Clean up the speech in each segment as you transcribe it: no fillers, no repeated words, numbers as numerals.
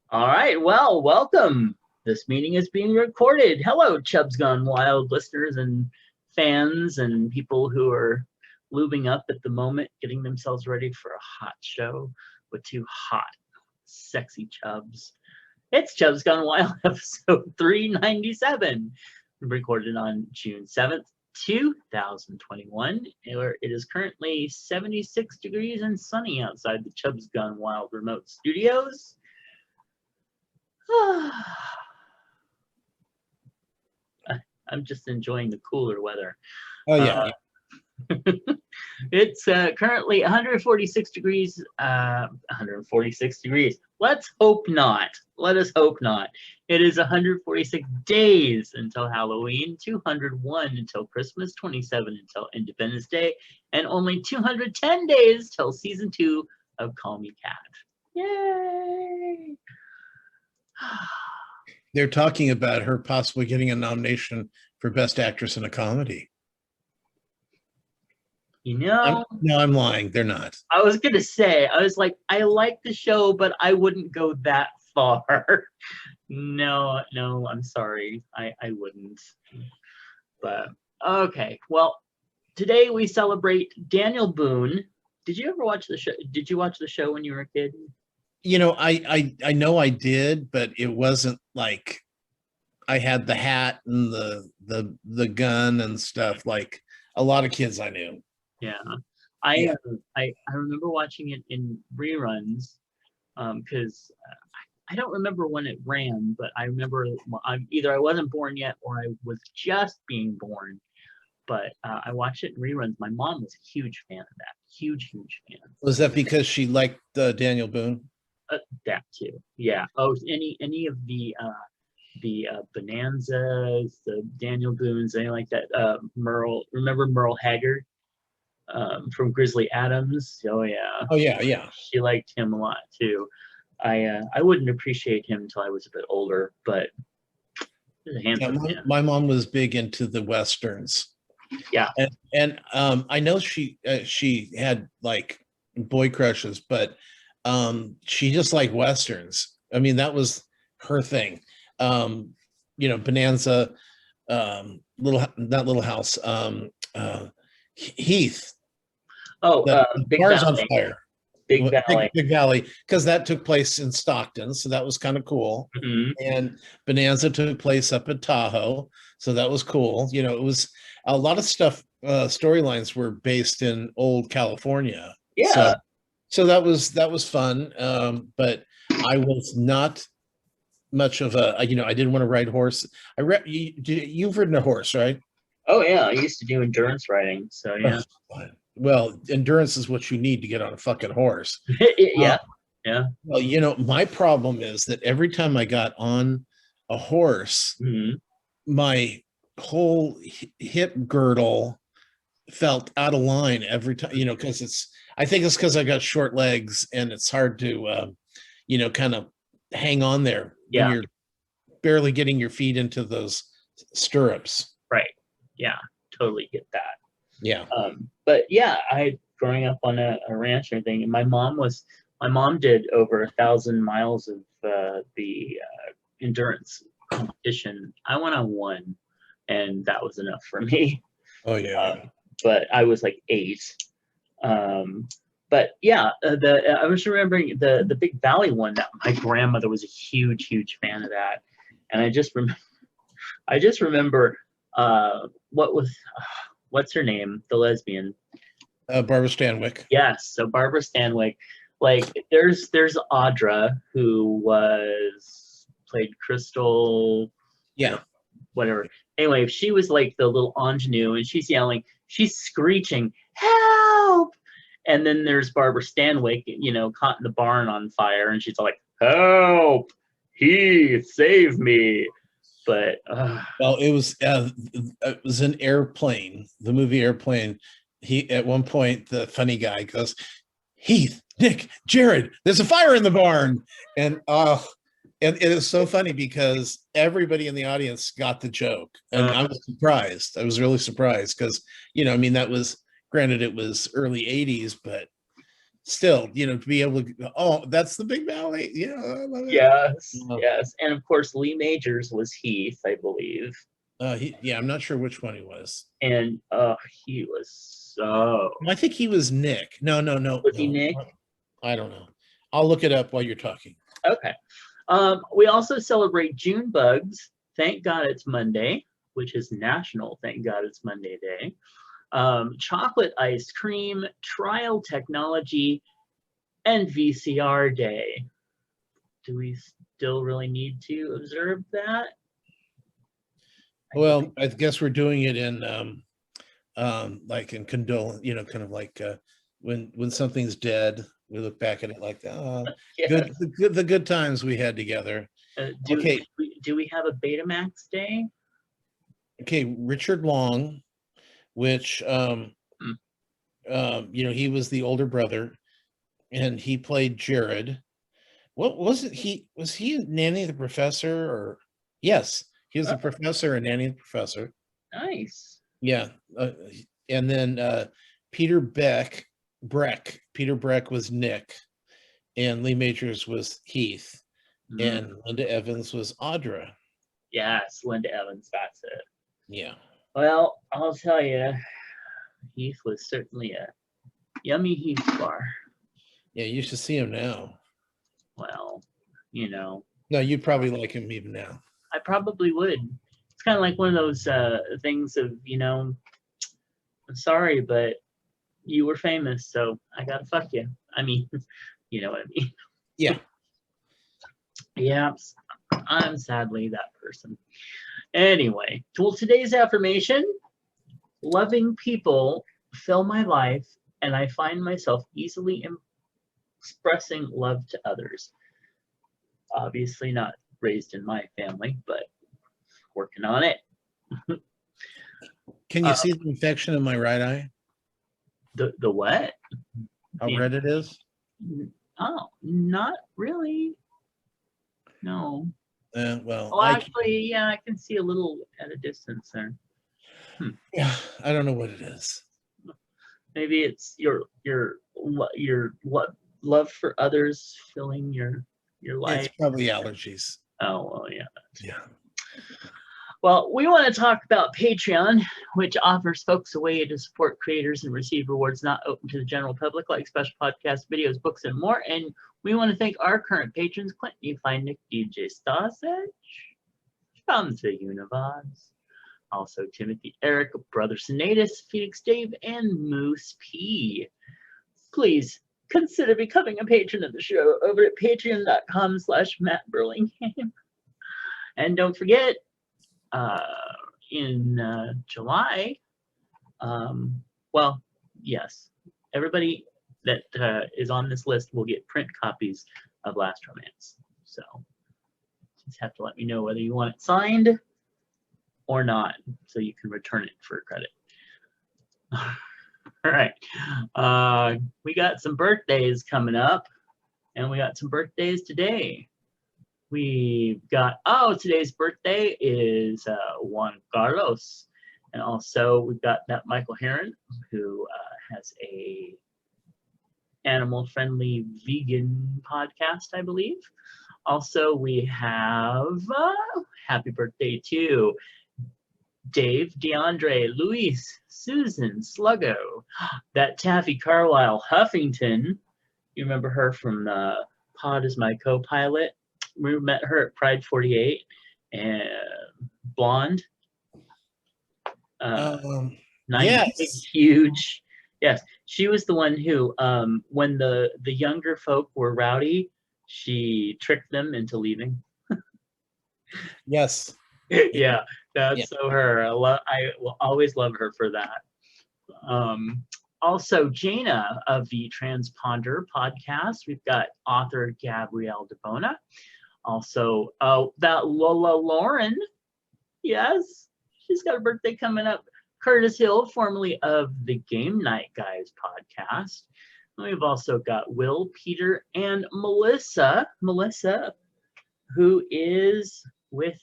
All right, well, welcome. This meeting is being recorded. Hello, Chubs Gone Wild listeners and fans and people who are lubing up at the moment, getting themselves ready for a hot show with two hot, sexy chubs. It's Chubs Gone Wild, episode 397, recorded on June 7th, 2021, where it is currently 76 degrees and sunny outside the Chubs Gone Wild remote studios. I'm just enjoying the cooler weather. Oh yeah. It's currently 146 degrees. 146 degrees. Let's hope not. Let us hope not. It is 146 days until Halloween, 201 until Christmas, 27 until Independence Day, and only 210 days till season 2 of Call Me Kat. Yay! They're talking about her possibly getting a nomination for Best Actress in a Comedy. You know, I'm lying. They're not. I was gonna say, I was like, I like the show, but I wouldn't go that far. No, I'm sorry. I wouldn't. But okay. Well, today we celebrate Daniel Boone. Did you ever watch the show? Did you watch the show when you were a kid? You know, I know I did, but it wasn't like I had the hat and the gun and stuff like a lot of kids I knew. Yeah. I remember watching it in reruns because I don't remember when it ran, but I remember either I wasn't born yet or I was just being born. But I watched it in reruns. My mom was a huge fan of that. Huge fan. Was that because she liked Daniel Boone? That too. Yeah. Oh, any of the Bonanzas, the Daniel Boones, anything like that. Merle, remember Merle Haggard from Grizzly Adams? Oh yeah. Oh yeah. She liked him a lot too. I wouldn't appreciate him until I was a bit older, but he's a handsome man. My mom was big into the westerns. Yeah. And I know she had like boy crushes, but she just liked westerns. I mean, that was her thing. Bonanza, Little House, Heath. Oh, Big Bars Valley. on Fire. Big Valley. Big Valley, because that took place in Stockton, so that was kind of cool. Mm-hmm. And Bonanza took place up at Tahoe, so that was cool. You know, it was a lot of stuff. Storylines were based in old California. Yeah. So that was fun. But I was not much of a, I didn't want to ride horse. You've ridden a horse, right? Oh yeah, I used to do endurance riding. So yeah. Well, endurance is what you need to get on a fucking horse. Yeah. Well, my problem is that every time I got on a horse, mm-hmm. my whole hip girdle felt out of line every time, because I think it's because I got short legs and it's hard to, kind of hang on there when you're barely getting your feet into those stirrups. Right. Yeah, totally get that. Yeah. But yeah, growing up on a ranch and everything, and my mom did over 1,000 miles of the endurance competition. I went on one, and that was enough for me. Oh yeah. But I was like 8. But yeah, I was remembering the Big Valley one. That my grandmother was a huge fan of that, and I just remember what's her name, the lesbian, Barbara Stanwyck. Yes, so Barbara Stanwyck. Like there's Audra, who played Crystal. Yeah. Whatever. Anyway, she was like the little ingenue, and she's yelling, she's screeching, help! And then there's Barbara Stanwyck, caught in the barn on fire, and she's like, help! Heath, save me! But well, it was an Airplane, the movie Airplane. He, at one point, the funny guy goes, Heath, Nick, Jared, there's a fire in the barn. And it is so funny because everybody in the audience got the joke. And I was surprised. I was really surprised because, that was, granted, it was early 80s, but still, to be able to, oh, that's the big valley. Yeah, I love it. Yes, yes. And of course, Lee Majors was Heath, I believe. Yeah, I'm not sure which one he was. And he was so. I think he was Nick. No. Was he Nick? I don't know. I'll look it up while you're talking. Okay. We also celebrate June bugs. Thank God it's Monday, which is National Thank God It's Monday Day. Chocolate ice cream, trial technology, and VCR Day. Do we still really need to observe that? Well, I guess we're doing it in like in condolence, kind of like when something's dead, we look back at it like, Yes. the good times we had together. Do we have a Betamax Day? Okay, Richard Long, which he was the older brother, and he played Jared. What was it? Was he Nanny the Professor? Or yes, he was the professor in Nanny the Professor. Nice. Yeah, and then Peter Breck was Nick, and Lee Majors was Heath, and Linda Evans was Audra. Yes, Linda Evans, that's it. Yeah. Well, I'll tell you, Heath was certainly a yummy Heath bar. Yeah, you should see him now. Well, No, you'd probably like him even now. I probably would. It's kind of like one of those things of, I'm sorry, but you were famous, so I gotta fuck you. I mean, you know what I mean? Yeah. Yeah, I'm sadly that person. Anyway, well, today's affirmation: loving people fill my life, and I find myself easily expressing love to others. Obviously not raised in my family, but working on it. Can you see the infection in my right eye? The what? How red it is? Oh, not really. No. Well, Oh, actually, yeah, I can see a little at a distance there. Yeah, I don't know what it is. Maybe it's your love for others filling your life. It's probably allergies. Oh, well, yeah. Yeah. Well, we want to talk about Patreon, which offers folks a way to support creators and receive rewards not open to the general public, like special podcasts, videos, books, and more. And we want to thank our current patrons: Clinton, you find Nick, DJ Stasich, Chubs the Univaz, also Timothy, Eric, Brother Sinatus, Phoenix Dave, and Moose P. Please consider becoming a patron of the show over at patreon.com/Matt Burlingham. And don't forget, in July, well, yes, everybody that is on this list will get print copies of Last Romance. So just have to let me know whether you want it signed or not, so you can return it for credit. All right, we got some birthdays coming up, and we got some birthdays today. We've got, today's birthday is Juan Carlos. And also we've got that Michael Heron, who has a animal-friendly vegan podcast, I believe. Also, we have happy birthday to Dave, DeAndre, Luis, Susan, Sluggo, that Taffy Carlisle Huffington. You remember her from Pod is My Co-Pilot. We met her at Pride 48, and blonde. Yes. Huge. Yes, she was the one who, when the younger folk were rowdy, she tricked them into leaving. Yes. Yeah, that's so her. I will always love her for that. Also, Jaina of the Transponder podcast. We've got author Gabrielle DeBona. Also, that Lola Lauren. Yes, she's got a birthday coming up. Curtis Hill, formerly of the Game Night Guys podcast. And we've also got Will, Peter, and Melissa. Melissa, who is with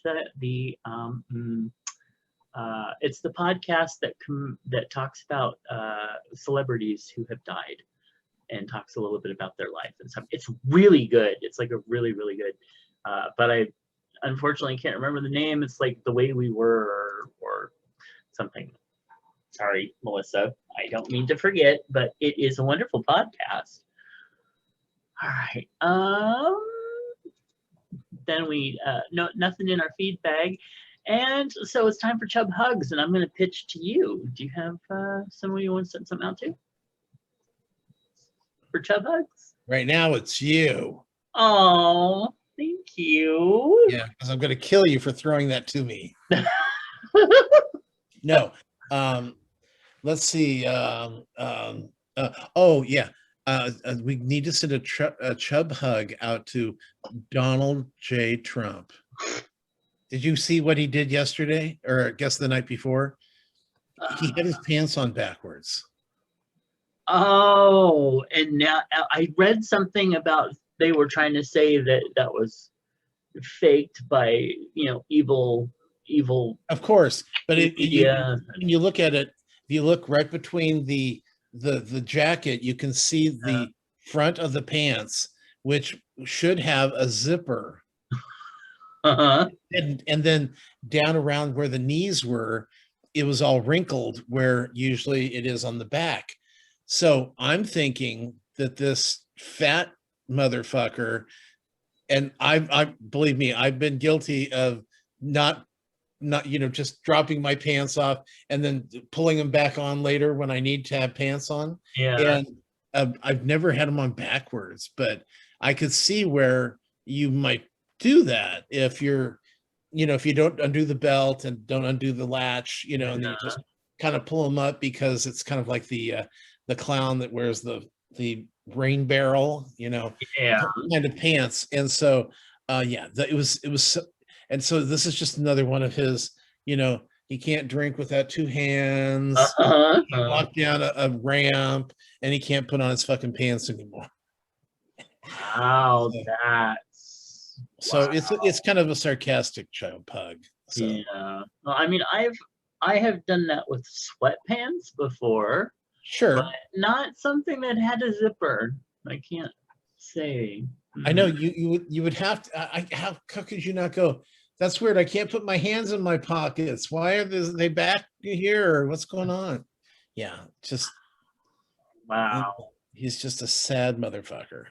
it's the podcast that talks about celebrities who have died. and talks a little bit about their life and stuff. It's really good. It's like a really, really good. But I unfortunately can't remember the name. It's like The Way We Were or something. Sorry, Melissa. I don't mean to forget, but it is a wonderful podcast. All right. Then we no nothing in our feed bag. And so it's time for Chub Hugs, and I'm going to pitch to you. Do you have someone you want to send something out to? For Chub Hugs? Right now, it's you. Oh, thank you. Yeah, because I'm going to kill you for throwing that to me. No. Let's see. Oh, yeah. We need to send a Chub Hug out to Donald J. Trump. Did you see what he did yesterday, or I guess the night before? He had his pants on backwards. Oh, and now I read something about they were trying to say that was faked by, you know, evil. Of course, but when you look at it, if you look right between the jacket, you can see the front of the pants, which should have a zipper. And then down around where the knees were, it was all wrinkled where usually it is on the back. So I'm thinking that this fat motherfucker, and I believe me, I've been guilty of not just dropping my pants off and then pulling them back on later when I need to have pants on. Yeah. And I've never had them on backwards, but I could see where you might do that if you're, if you don't undo the belt and don't undo the latch, and then you just kind of pull them up, because it's kind of like the clown that wears the rain barrel, kind of pants. And so it was and so this is just another one of his, he can't drink without two hands. He walk down a ramp and he can't put on his fucking pants anymore. Wow, so it's kind of a sarcastic Chub Hug. So. Yeah. Well, I mean, I have done that with sweatpants before. Sure. But not something that had a zipper. I can't say. I know you would have to. How could you not go? That's weird. I can't put my hands in my pockets. Why are they back here? Or what's going on? Yeah, just wow. He's just a sad motherfucker.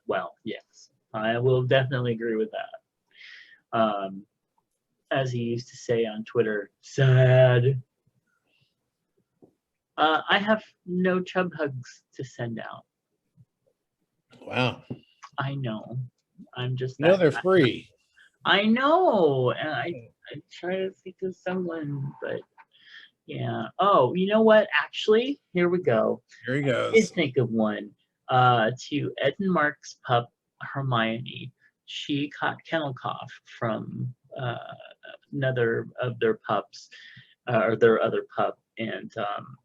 Well, yes, I will definitely agree with that. As he used to say on Twitter, sad. I have no Chub Hugs to send out. Wow. I know. I'm just. No, they're free. I know, and I try to think of someone, but yeah. Oh, you know what? Actually, here we go. Here he goes. I did think of one. To Ed and Mark's pup Hermione. She caught kennel cough from another of their pups, or their other pup, and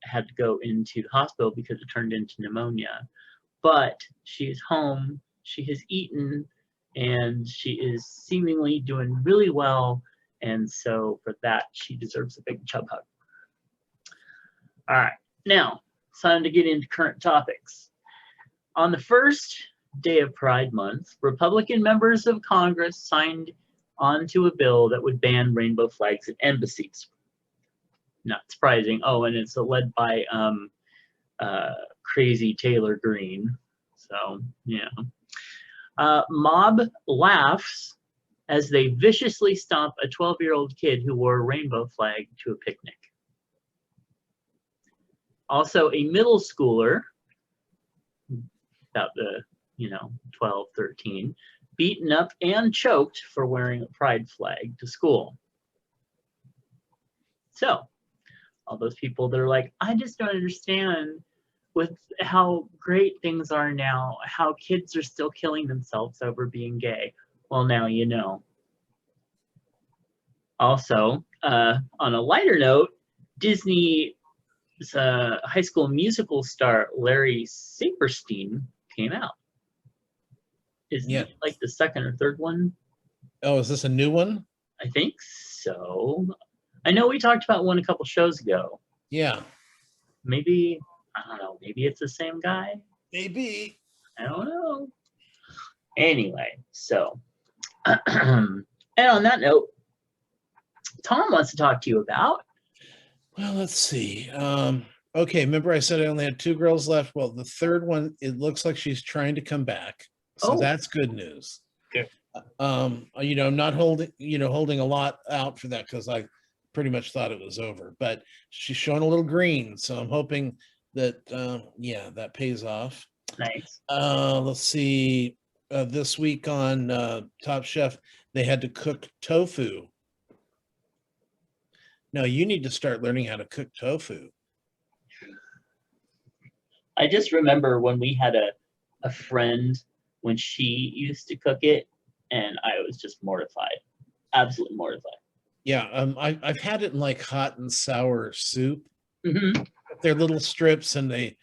had to go into the hospital because it turned into pneumonia. But she's home. She has eaten, and she is seemingly doing really well. And so for that, she deserves a big Chub Hug. All right, now it's time to get into current topics. On the first day of Pride Month, Republican members of Congress signed onto a bill that would ban rainbow flags at embassies. Not surprising. Oh, and it's led by crazy Taylor Greene. So, yeah. Mob laughs as they viciously stomp a 12-year-old kid who wore a rainbow flag to a picnic. Also, a middle schooler, about the 12, 13, beaten up and choked for wearing a pride flag to school. So all those people that are like, I just don't understand with how great things are now, how kids are still killing themselves over being gay. Well, now you know. Also, on a lighter note, Disney's High School Musical star Larry Saperstein came out. Isn't it like the second or third one? Oh, is this a new one? I think so. I know we talked about one a couple shows ago. Yeah. Maybe, I don't know. Maybe it's the same guy. Maybe. I don't know. Anyway, so, and on that note, Tom wants to talk to you about. Well, let's see. Okay, remember I said I only had 2 girls left. Well, the third one, it looks like she's trying to come back. So Oh. that's good news. Good. I'm not holding a lot out for that because I pretty much thought it was over, but she's showing a little green. So I'm hoping that, yeah, that pays off. Nice. Let's see. This week on Top Chef, they had to cook tofu. No, you need to start learning how to cook tofu. I just remember when we had a friend when she used to cook it, and I was just mortified, absolutely mortified. Yeah, I've had it in like hot and sour soup. Mm-hmm. They're little strips, and they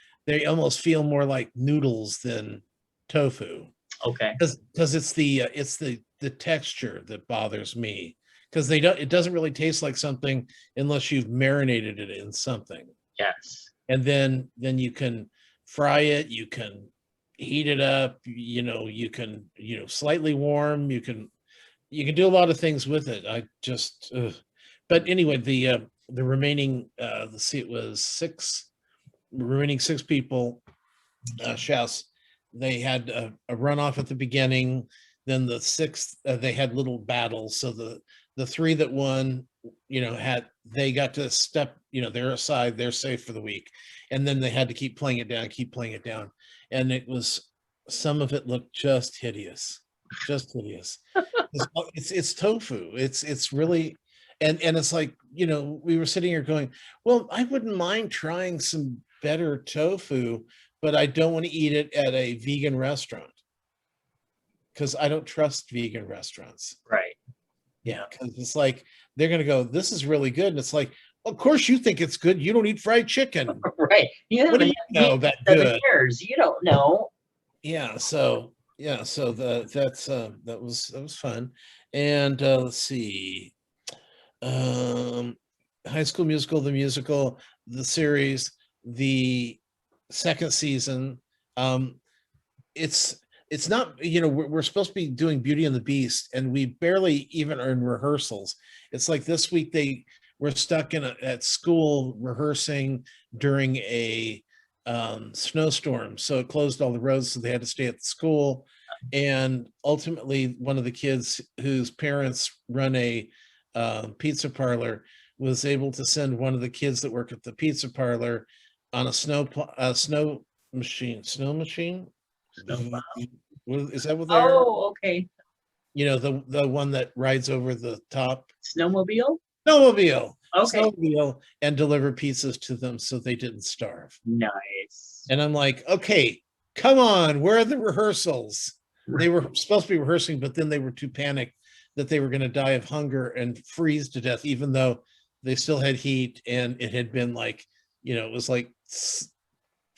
almost feel more like noodles than tofu. Okay. Because it's the texture that bothers me. Because it doesn't really taste like something unless you've marinated it in something. Yes. And then you can fry it, you can heat it up, you can slightly warm, you can do a lot of things with it. I just but anyway, the remaining let's see, it was 6 people, chefs. They had a runoff at the beginning. Then the 6th, they had little battles. So the 3 that won, they got to step, they're aside, they're safe for the week. And then they had to keep playing it down. And it was, some of it looked just hideous. It's tofu. It's really, and it's like, we were sitting here going, well, I wouldn't mind trying some better tofu, but I don't want to eat it at a vegan restaurant because I don't trust vegan restaurants. Right. Yeah, because it's like they're gonna go, this is really good, and it's like, of course you think it's good. You don't eat fried chicken. Right. What do you know that good? Years. You don't know. Yeah. So that was fun, and let's see, High School Musical, the musical, the series, the 2nd season. It's not, we're supposed to be doing Beauty and the Beast, and we barely even are in rehearsals. It's like this week they were stuck at school rehearsing during a snowstorm, so it closed all the roads, so they had to stay at the school. And ultimately, one of the kids whose parents run a pizza parlor was able to send one of the kids that work at the pizza parlor on a snow machine. Is that what they're? Oh, okay. The one that rides over the top. Snowmobile. Okay. Snowmobile, and deliver pizzas to them so they didn't starve. Nice. And I'm like, okay, come on, where are the rehearsals? They were supposed to be rehearsing, but then they were too panicked that they were going to die of hunger and freeze to death, even though they still had heat, and it had been like, it was like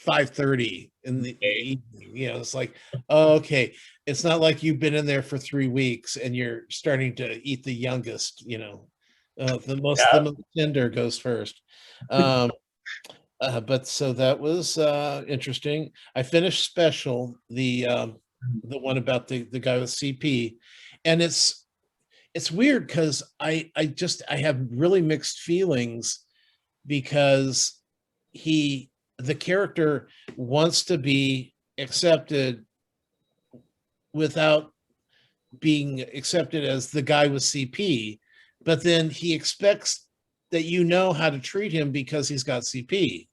5:30 in the evening. It's like, oh, okay, it's not like you've been in there for 3 weeks and you're starting to eat the youngest. The most tender goes first. But so that was interesting. I finished Special, the one about the guy with CP, and it's weird because I have really mixed feelings, because the character wants to be accepted without being accepted as the guy with CP, but then he expects that how to treat him because he's got CP.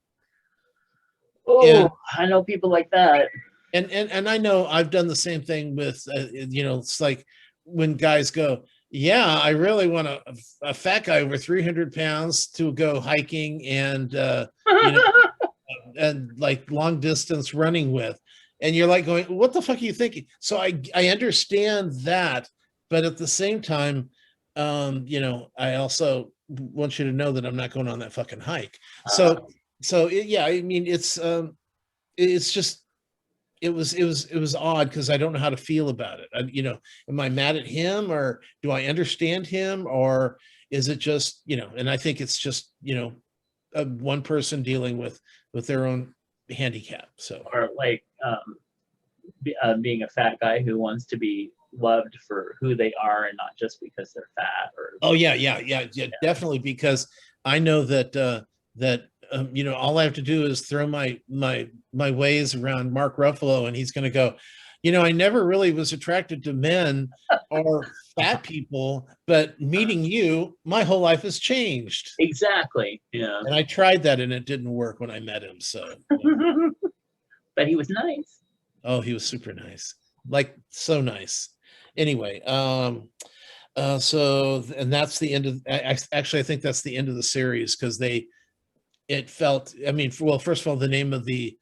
Oh, I know people like that. And I know I've done the same thing with, it's like when guys go, yeah, I really want a fat guy over 300 pounds to go hiking and, and like long distance running with. And you're like going, what the fuck are you thinking? So I understand that, but at the same time, I also want you to know that I'm not going on that fucking hike. So yeah, I mean, it's just, it was odd because I don't know how to feel about it. Am I mad at him, or do I understand him, or is it just, and I think it's just, one person dealing with their own handicap. So, or like being a fat guy who wants to be loved for who they are and not just because they're fat. Or oh yeah, definitely, because I know that all I have to do is throw my ways around Mark Ruffalo, and he's going to go, I never really was attracted to men or fat people, but meeting you, my whole life has changed. exactly. Yeah. And I tried that, and it didn't work when I met him. So, But he was nice. oh, he was super nice, like so nice. Anyway, and that's the end of. Actually, I think that's the end of the series, because it felt. I mean, well, first of all, the name of the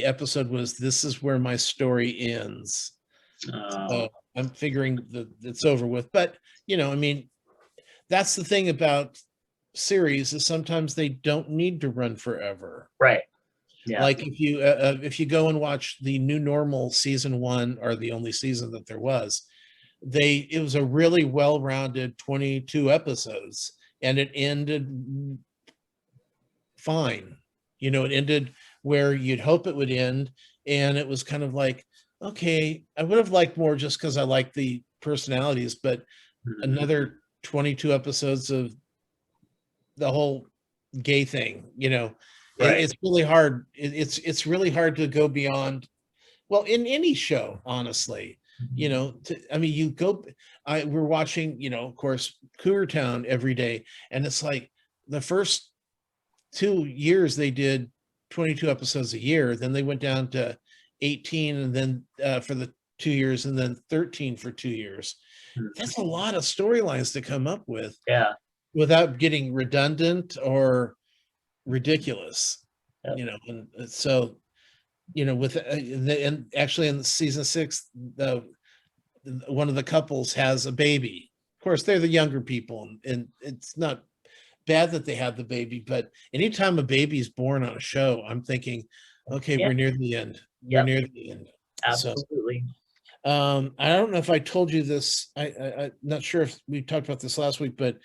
episode was "This Is Where My Story Ends." So I'm figuring that it's over with. But I mean, that's the thing about series, is sometimes they don't need to run forever. Right. Yeah. Like if you go and watch the New Normal season 1, or the only season that there was, it was a really well-rounded 22 episodes, and it ended fine. It ended where you'd hope it would end, and it was kind of like, okay, I would have liked more, just because I like the personalities, but another 22 episodes of the whole gay thing, Right. it's really hard. It's really hard to go beyond, well, in any show, honestly. I mean, we're watching, of course, Cougar Town every day, and it's like the first 2 years they did 22 episodes a year, then they went down to 18, and then for the 2 years, and then 13 for 2 years. That's a lot of storylines to come up with. Yeah. Without getting redundant or ridiculous. Yep. And so with and actually in season 6, one of the couples has a baby. Of course, they're the younger people, and it's not bad that they have the baby, but anytime a baby is born on a show, I'm thinking, okay, we're near the end. We're near the end. Absolutely. So, I don't know if I told you this. I'm not sure if we talked about this last week, but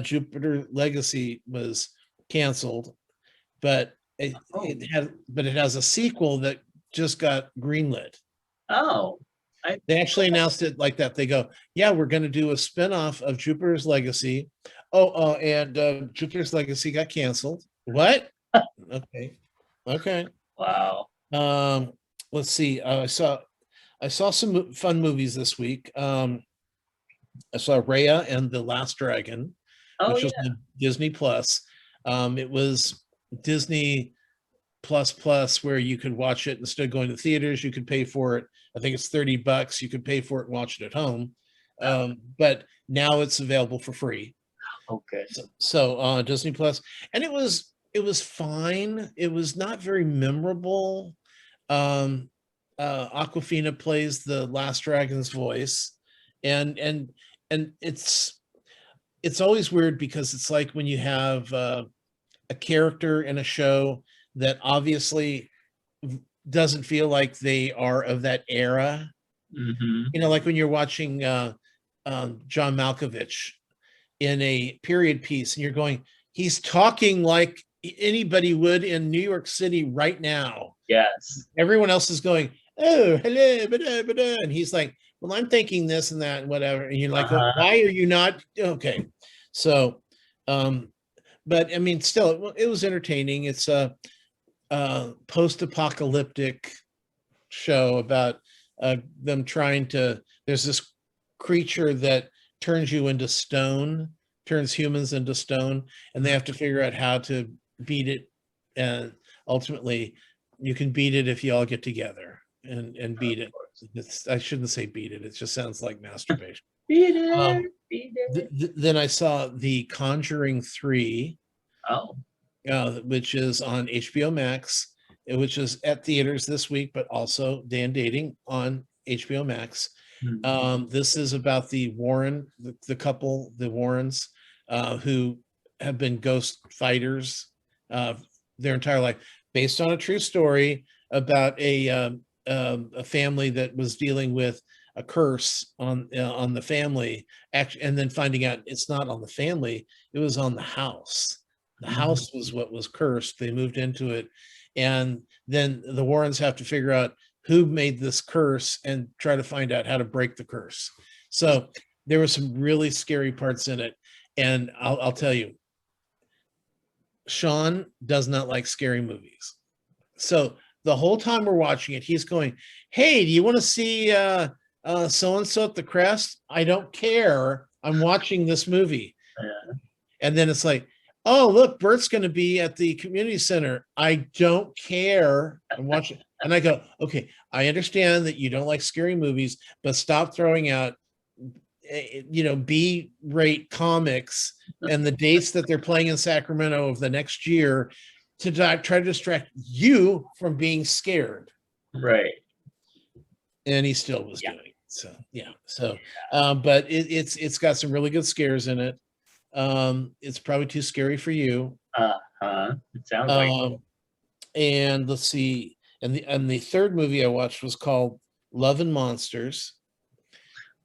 Jupiter Legacy was canceled, but it has a sequel that just got greenlit. Oh, They actually announced it like that. They go, yeah, we're going to do a spinoff of Jupiter's Legacy. And Jupiter's Legacy got canceled. What? Okay. wow. Let's see. I saw some fun movies this week. I saw Raya and the Last Dragon, which was on Disney Plus. It was Disney Plus, where you could watch it instead of going to theaters. You could pay for it. I think it's $30. You could pay for it and watch it at home. But now it's available for free. Okay. So Disney Plus, and it was fine. It was not very memorable. Aquafina plays the Last Dragon's voice, and it's always weird, because it's like when you have a character in a show that obviously doesn't feel like they are of that era. Like when you're watching John Malkovich in a period piece, and you're going, he's talking like anybody would in New York City right now. Yes. Everyone else is going, oh, hello, bada, bada. And he's like, well, I'm thinking this and that and whatever. And you're like, well, why are you not? Okay. So, but I mean, still, it was entertaining. It's a post-apocalyptic show about them trying to, there's this creature that turns humans into stone, and they have to figure out how to beat it. And ultimately, you can beat it if you all get together and beat it. I shouldn't say beat it. It just sounds like masturbation. Beat it. Then I saw The Conjuring 3. Which is on HBO Max, which is at theaters this week, but also Dan Dating on HBO Max. This is about the couple, the Warrens, who have been ghost fighters their entire life, based on a true story about a family that was dealing with a curse on the family, and then finding out it's not on the family, it was on the house. The house was what was cursed. They moved into it, and then the Warrens have to figure out who made this curse and try to find out how to break the curse. So there were some really scary parts in it, and I'll tell you, Sean does not like scary movies. So the whole time we're watching it, he's going, "Hey, do you want to see so-and-so at the Crest?" I don't care. I'm watching this movie. Yeah. And then it's like, "Oh, look, Bert's going to be at the community center." I don't care. I'm watching. And I go, "Okay, I understand that you don't like scary movies, but stop throwing out, B-rate comics and the dates that they're playing in Sacramento of the next year to try to distract you from being scared." Right. And he still was doing it. So yeah. So but it's got some really good scares in it. It's probably too scary for you. It sounds like. And let's see. And the third movie I watched was called Love and Monsters.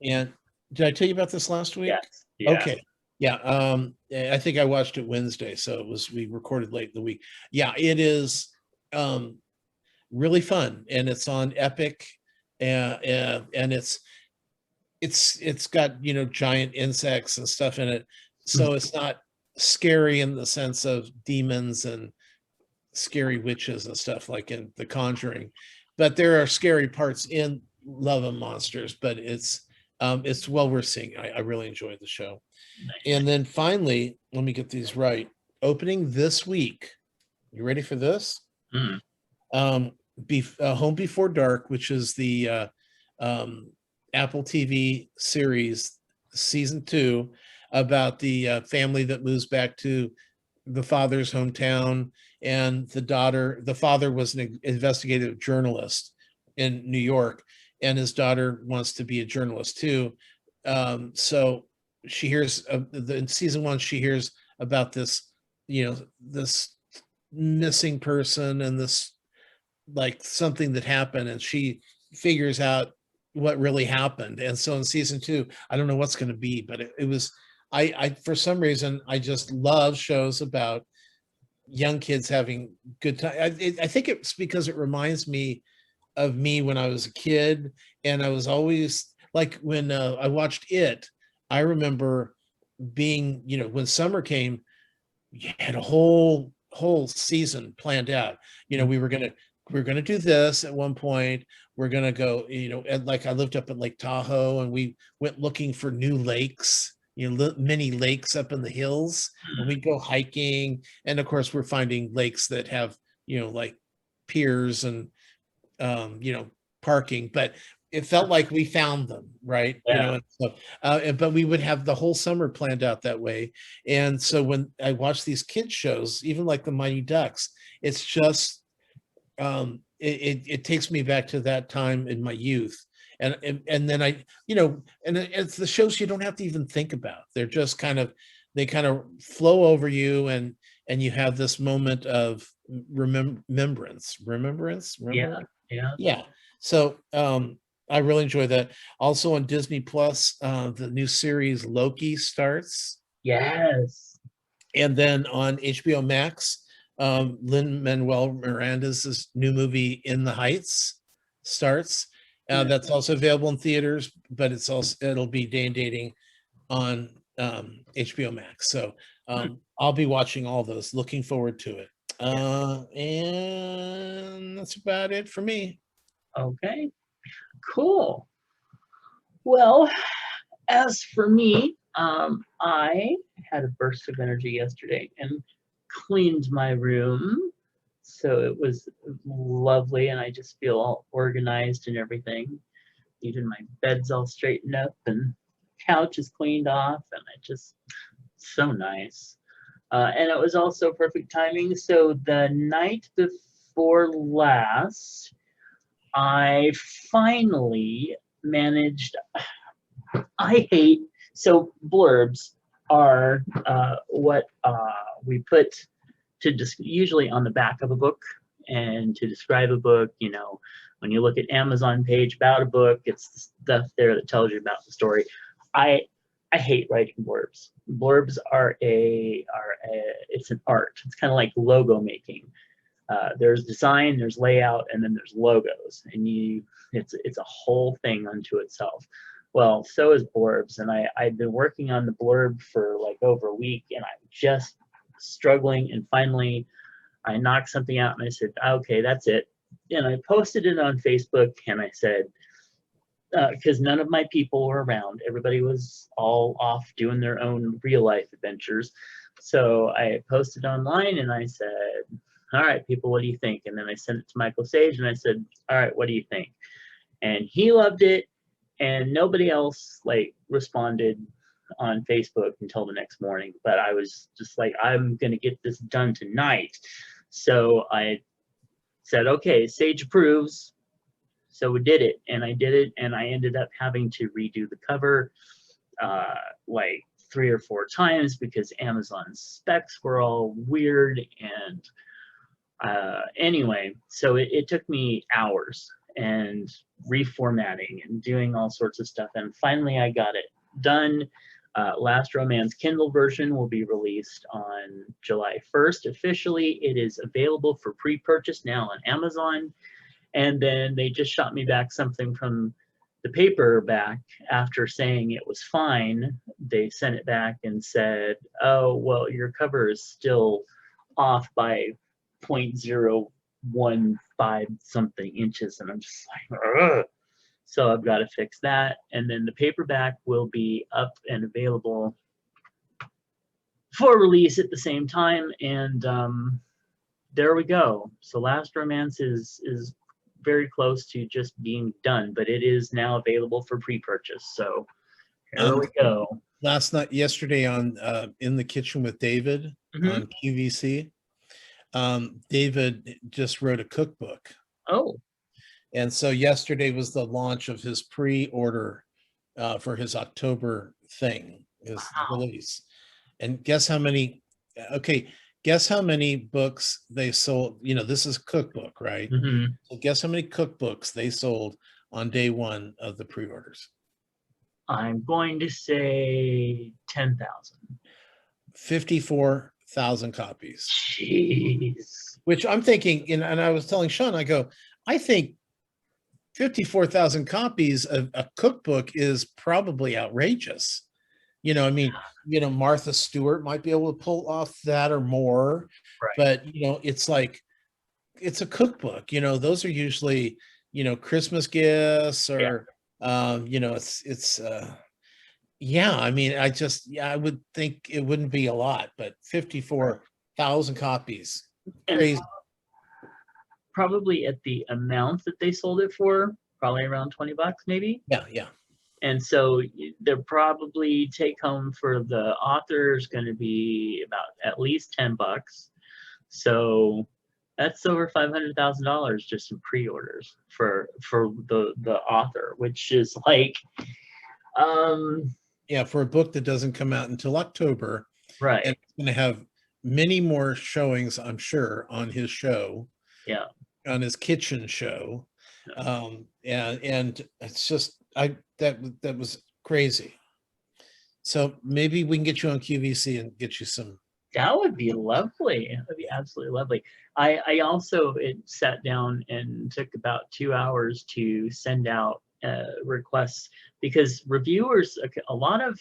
And did I tell you about this last week? Yes. Yeah. Okay. Yeah. I think I watched it Wednesday, so we recorded late in the week. Yeah, it is really fun, and it's on Epic, and it's got giant insects and stuff in it, so it's not scary in the sense of demons and scary witches and stuff like in The Conjuring, but there are scary parts in Love and Monsters, but it's well worth seeing. I really enjoyed the show. Nice. And then finally, let me get these right. Opening this week, you ready for this? Home Before Dark, which is the Apple TV series, season 2, about the family that moves back to the father's hometown, and the father was an investigative journalist in New York, and his daughter wants to be a journalist too. So she hears in season 1, she hears about this, this missing person and this like something that happened, and she figures out what really happened. And so in season 2, I don't know what's going to be, but it was, I for some reason, I just love shows about young kids having good time. I think it's because it reminds me of me when I was a kid, and I was always like, when I watched it, I remember being, when summer came, you had a whole season planned out. We were gonna do this at one point. We're gonna go, and like I lived up at Lake Tahoe, and we went looking for new lakes, many lakes up in the hills, and we'd go hiking. And of course, we're finding lakes that have, like piers and parking, but it felt like we found them, right? Yeah. And so, but we would have the whole summer planned out that way. And so when I watch these kids shows, even like the Mighty Ducks, it's just it takes me back to that time in my youth. And then and it's the shows you don't have to even think about. They're just they kind of flow over you, and you have this moment of remembrance. Yeah. So I really enjoy that. Also on Disney Plus, the new series Loki starts. Yes. And then on HBO Max, Lin-Manuel Miranda's new movie In the Heights starts. That's also available in theaters, but it'll be day and dating on HBO Max. So I'll be watching all those. Looking forward to it. And that's about it for me. Okay, cool. Well, as for me, I had a burst of energy yesterday and cleaned my room. So it was lovely, and I just feel all organized and everything. Even my bed's all straightened up, and couch is cleaned off, and it just so nice. And it was also perfect timing. So the night before last, I finally managed. So blurbs are what we put to usually on the back of a book, and to describe a book. When you look at Amazon page about a book, it's the stuff there that tells you about the story. I hate writing blurbs. Blurbs are it's an art. It's kind of like logo making. There's design, there's layout, and then there's logos, and it's a whole thing unto itself. Well, so is blurbs, and I've been working on the blurb for like over a week, and I'm just struggling, and finally I knocked something out and I said, okay, that's it. And I posted it on Facebook, and I said, because none of my people were around, everybody was all off doing their own real life adventures. So I posted online and I said, all right, people, what do you think? And then I sent it to Michael Sage and I said, all right, what do you think? And he loved it, and nobody else like responded on Facebook until the next morning. But I was just like, I'm gonna get this done tonight. So I said, okay, Sage approves. So we did it, and I did it, and I ended up having to redo the cover like 3 or 4 times because Amazon's specs were all weird. And anyway, so it took me hours and reformatting and doing all sorts of stuff, and finally I got it done. Last Romance Kindle version will be released on July 1st. Officially, it is available for pre-purchase now on Amazon. And then they just shot me back something from the paperback after saying it was fine. They sent it back and said, oh, well, your cover is still off by 0.015 something inches. And I'm just like, ugh. So I've got to fix that. And then the paperback will be up and available for release at the same time. And there we go. So Last Romance is very close to just being done, but it is now available for pre-purchase. So here we go. Yesterday on In the Kitchen with David on QVC, David just wrote a cookbook. Oh. And so yesterday was the launch of his pre-order for his October thing, his release. And guess how many books they sold? You know, this is cookbook, right? So guess how many cookbooks they sold on day 1 of the pre-orders? I'm going to say 10,000. 54,000 copies. Jeez. Which I'm thinking, and I was telling Sean, I go, I think 54,000 copies of a cookbook is probably outrageous. You know, I mean, you know, Martha Stewart might be able to pull off that or more, right. But, you know, it's like, it's a cookbook, you know, those are usually, you know, Christmas gifts or, you know, yeah, I mean, I would think it wouldn't be a lot, but 54,000 copies, crazy. And probably at the amount that they sold it for, probably around $20 maybe. Yeah. And so they're probably take home for the author is going to be about at least $10. So that's over $500,000 just in pre-orders for the author, which is like, yeah, for a book that doesn't come out until October, right? And it's going to have many more showings, I'm sure, on his show, on his kitchen show, and it's just that was crazy. So maybe we can get you on QVC and get you some. That would be lovely. That would be absolutely lovely. I also sat down and took about 2 hours to send out requests, because reviewers, a lot of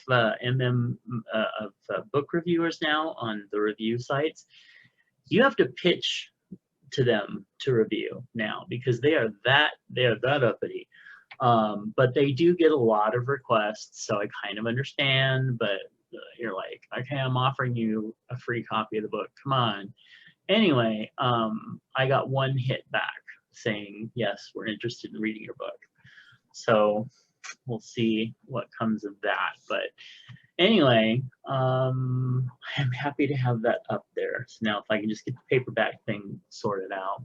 book reviewers now on the review sites, you have to pitch to them to review now because they are that uppity. But they do get a lot of requests, so I kind of understand, but you're like, okay, I'm offering you a free copy of the book, come on. Anyway, I got 1 hit back saying, yes, we're interested in reading your book. So we'll see what comes of that. But anyway, I'm happy to have that up there. So now if I can just get the paperback thing sorted out.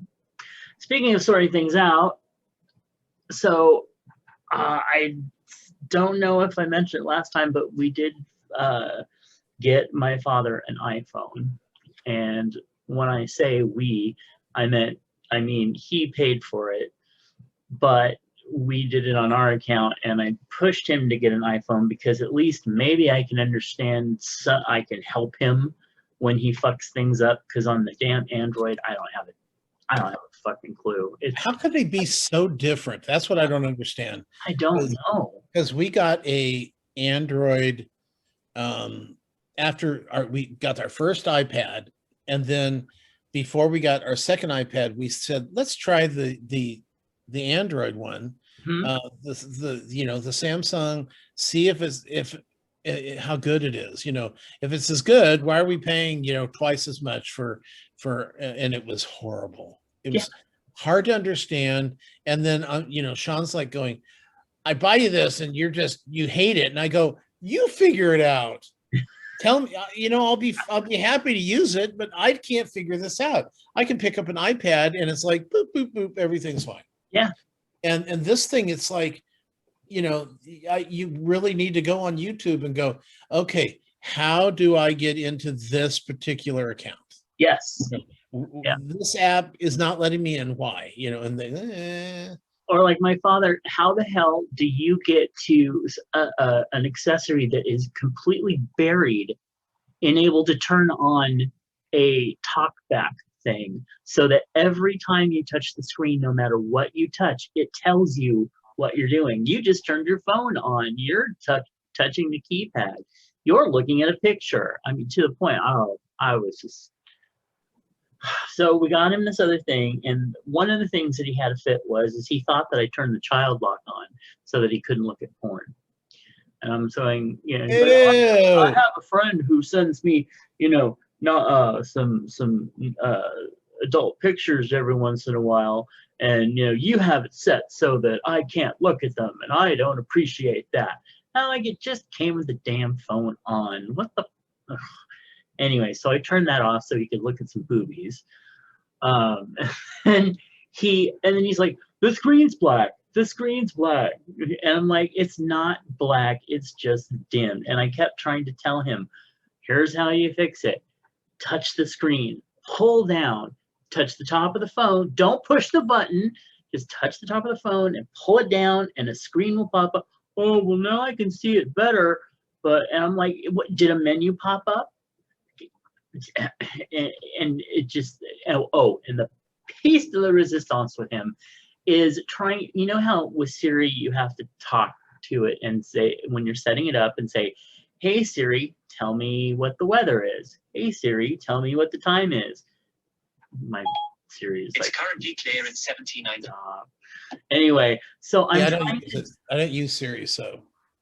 Speaking of sorting things out, so I don't know if I mentioned it last time, but we did get my father an iPhone. And when I say we, I mean he paid for it, but we did it on our account, and I pushed him to get an iPhone because at least maybe I can understand, so I can help him when he fucks things up, because on the damn Android, I don't have I don't have a fucking clue. How could they be so different? That's what I don't understand. I don't know. Because we got a Android after we got our first iPad, and then before we got our second iPad, we said, let's try the Android one, Hmm? the Samsung, see if how good it is. If it's as good, why are we paying twice as much for and it was horrible. It was hard to understand. And then Sean's like going, I buy you this and you hate it. And I go, you figure it out. Tell me, I'll be happy to use it, but I can't figure this out. I can pick up an iPad and it's like boop, boop, boop, everything's fine. Yeah. And this thing, it's like, you really need to go on YouTube and go, okay, how do I get into this particular account? Yes. Yeah. This app is not letting me in. Why? Or like my father, how the hell do you get to an accessory that is completely buried and able to turn on a talkback thing so that every time you touch the screen, no matter what you touch, it tells you what you're doing? You just turned your phone on. You're touching the keypad. You're looking at a picture. I mean, to the point, I was just... So we got him this other thing, and one of the things that he had a fit is he thought that I turned the child lock on so that he couldn't look at porn. And I'm saying, I have a friend who sends me, some adult pictures every once in a while, and you have it set so that I can't look at them, and I don't appreciate that. And like, it just came with the damn phone on. What the... Ugh. Anyway, so I turned that off so he could look at some boobies. And then he's like, the screen's black. The screen's black. And I'm like, it's not black. It's just dimmed. And I kept trying to tell him, here's how you fix it. Touch the screen. Pull down. Touch the top of the phone. Don't push the button. Just touch the top of the phone and pull it down, and a screen will pop up. Oh, well, now I can see it better. And I'm like, what, did a menu pop up? And it just... and the piece de la resistance with him is trying... how with Siri you have to talk to it and say, when you're setting it up, and say, hey Siri, tell me what the weather is. Hey Siri, tell me what the time is. My Siri is it's currently clear at 17:09. Anyway, so I don't use Siri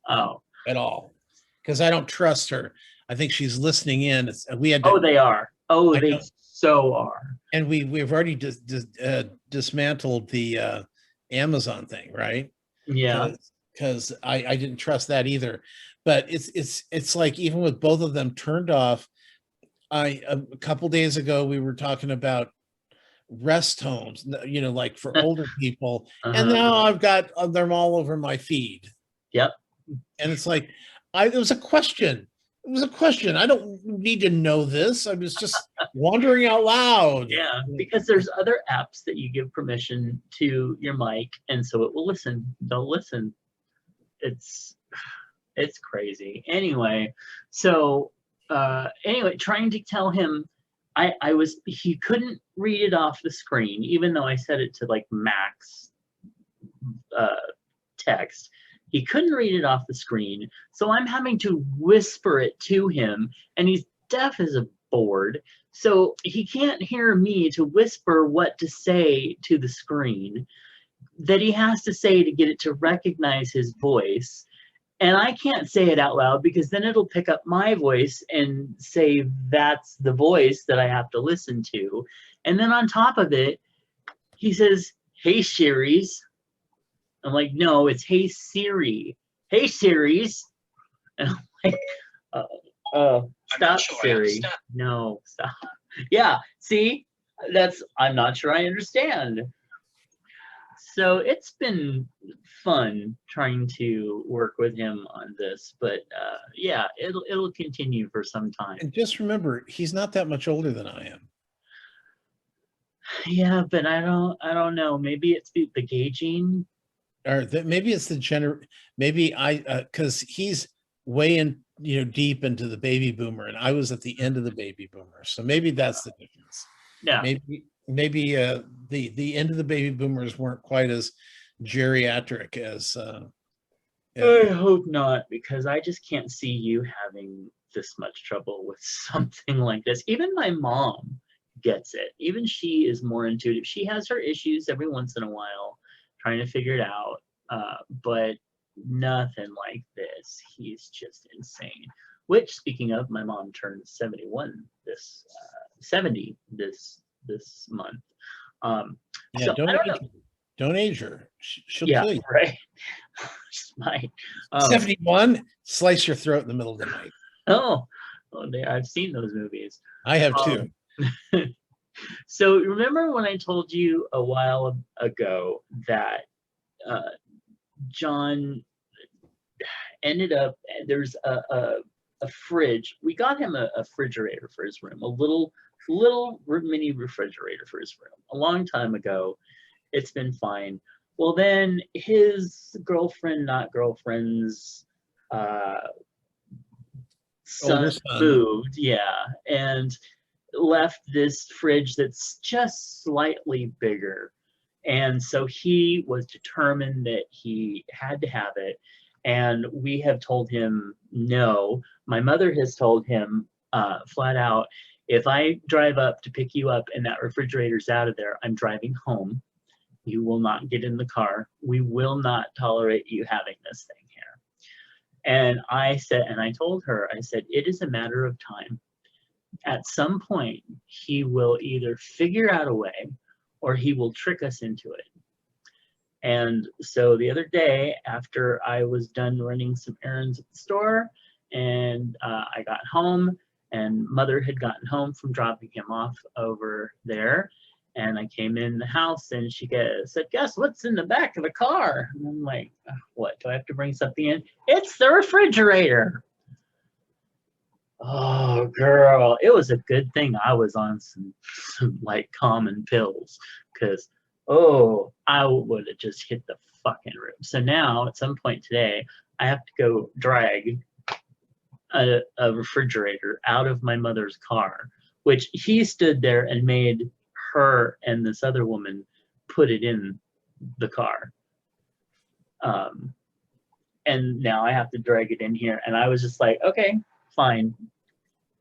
at all, because I don't trust her. I think she's listening in. We had they are. They so are. And we've already dismantled the Amazon thing, right? Yeah. Because I didn't trust that either. But it's like, even with both of them turned off, a couple days ago we were talking about rest homes, like for older people, and now I've got them all over my feed. Yep. And it's like, it was a question. It was a question. I don't need to know this. I was just wondering out loud. Yeah, because there's other apps that you give permission to your mic, and so it will listen. They'll listen. It's crazy. Anyway, so trying to tell him, he couldn't read it off the screen, even though I set it to like max text. He couldn't read it off the screen, so I'm having to whisper it to him, and he's deaf as a board, so he can't hear me to whisper what to say to the screen that he has to say to get it to recognize his voice. And I can't say it out loud, because then it'll pick up my voice and say that's the voice that I have to listen to. And then on top of it, he says, hey, Siri's. I'm like, no, it's hey, Siri. Hey, Siri's. And I'm like, stop, Siri. No, stop. Yeah, see? I'm not sure I understand. So it's been fun trying to work with him on this, but yeah, it'll continue for some time. And just remember, he's not that much older than I am. Yeah, but I don't know. Maybe it's the gauging, or maybe it's the maybe because he's way in, deep into the baby boomer, and I was at the end of the baby boomer, so maybe that's the difference. Yeah, maybe the end of the baby boomers weren't quite as geriatric as I hope not, because I just can't see you having this much trouble with something like this. Even my mom gets it. Even she is more intuitive. She has her issues every once in a while, trying to figure it out, but nothing like this. He's just insane. Which, speaking of, my mom turned 71 this 70 this month. yeah, So I don't know. don't age her. She'll Yeah, kill you. right. Just might. 71, slice your throat in the middle of the night. Oh, I've seen those movies. I have too. So remember when I told you a while ago that John ended up, there's a fridge. We got him a refrigerator for his room, a little mini refrigerator for his room a long time ago. It's been fine. Well, then his girlfriend, not girlfriend's son moved, yeah, and left this fridge that's just slightly bigger. And so he was determined that he had to have it. And we have told him no. My mother has told him flat out, if I drive up to pick you up and that refrigerator's out of there, I'm driving home. You will not get in the car. We will not tolerate you having this thing here. And I said, and I told her, I said, it is a matter of time. At some point, he will either figure out a way or he will trick us into it. And so the other day, after I was done running some errands at the store, and I got home, and Mother had gotten home from dropping him off over there, and I came in the house, and she said, guess what's in the back of the car? And I'm like, what, do I have to bring something in? It's the refrigerator. Oh, girl, it was a good thing I was on some like common pills, because oh, I would have just hit the fucking roof. So now, at some point today, I have to go drag a refrigerator out of my mother's car, which he stood there and made her and this other woman put it in the car. And now I have to drag it in here. And I was just like, okay, fine.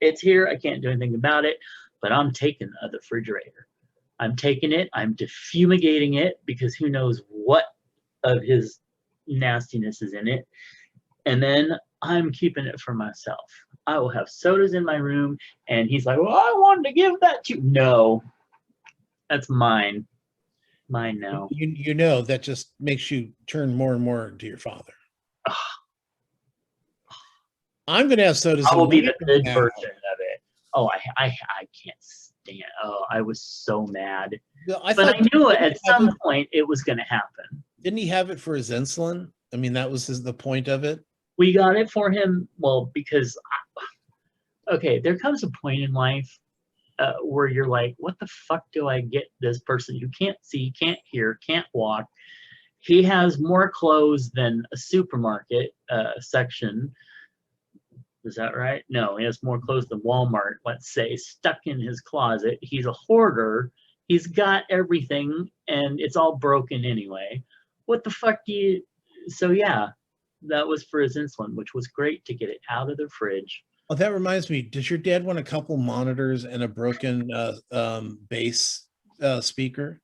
It's here. I can't do anything about it, but I'm taking the refrigerator. I'm taking it. I'm defumigating it, because who knows what of his nastiness is in it. And then I'm keeping it for myself. I will have sodas in my room. And he's like, well, I wanted to give that to you. No, that's mine. Mine now. You know, that just makes you turn more and more to your father. I'm going to have sodas. I will be the good version of it. Oh, I can't stand. Oh, I was so mad. Well, but I knew at some point it was going to happen. Didn't he have it for his insulin? I mean, that was the point of it. We got it for him. Well, because okay, there comes a point in life where you're like, what the fuck do I get this person who can't see, can't hear, can't walk? He has more clothes than a supermarket section. Is that right? No, he has more clothes than Walmart, let's say, stuck in his closet. He's a hoarder. He's got everything, and it's all broken anyway. What the fuck do you... So yeah, that was for his insulin, which was great to get it out of the fridge. Oh, that reminds me. Does your dad want a couple monitors and a broken bass speaker?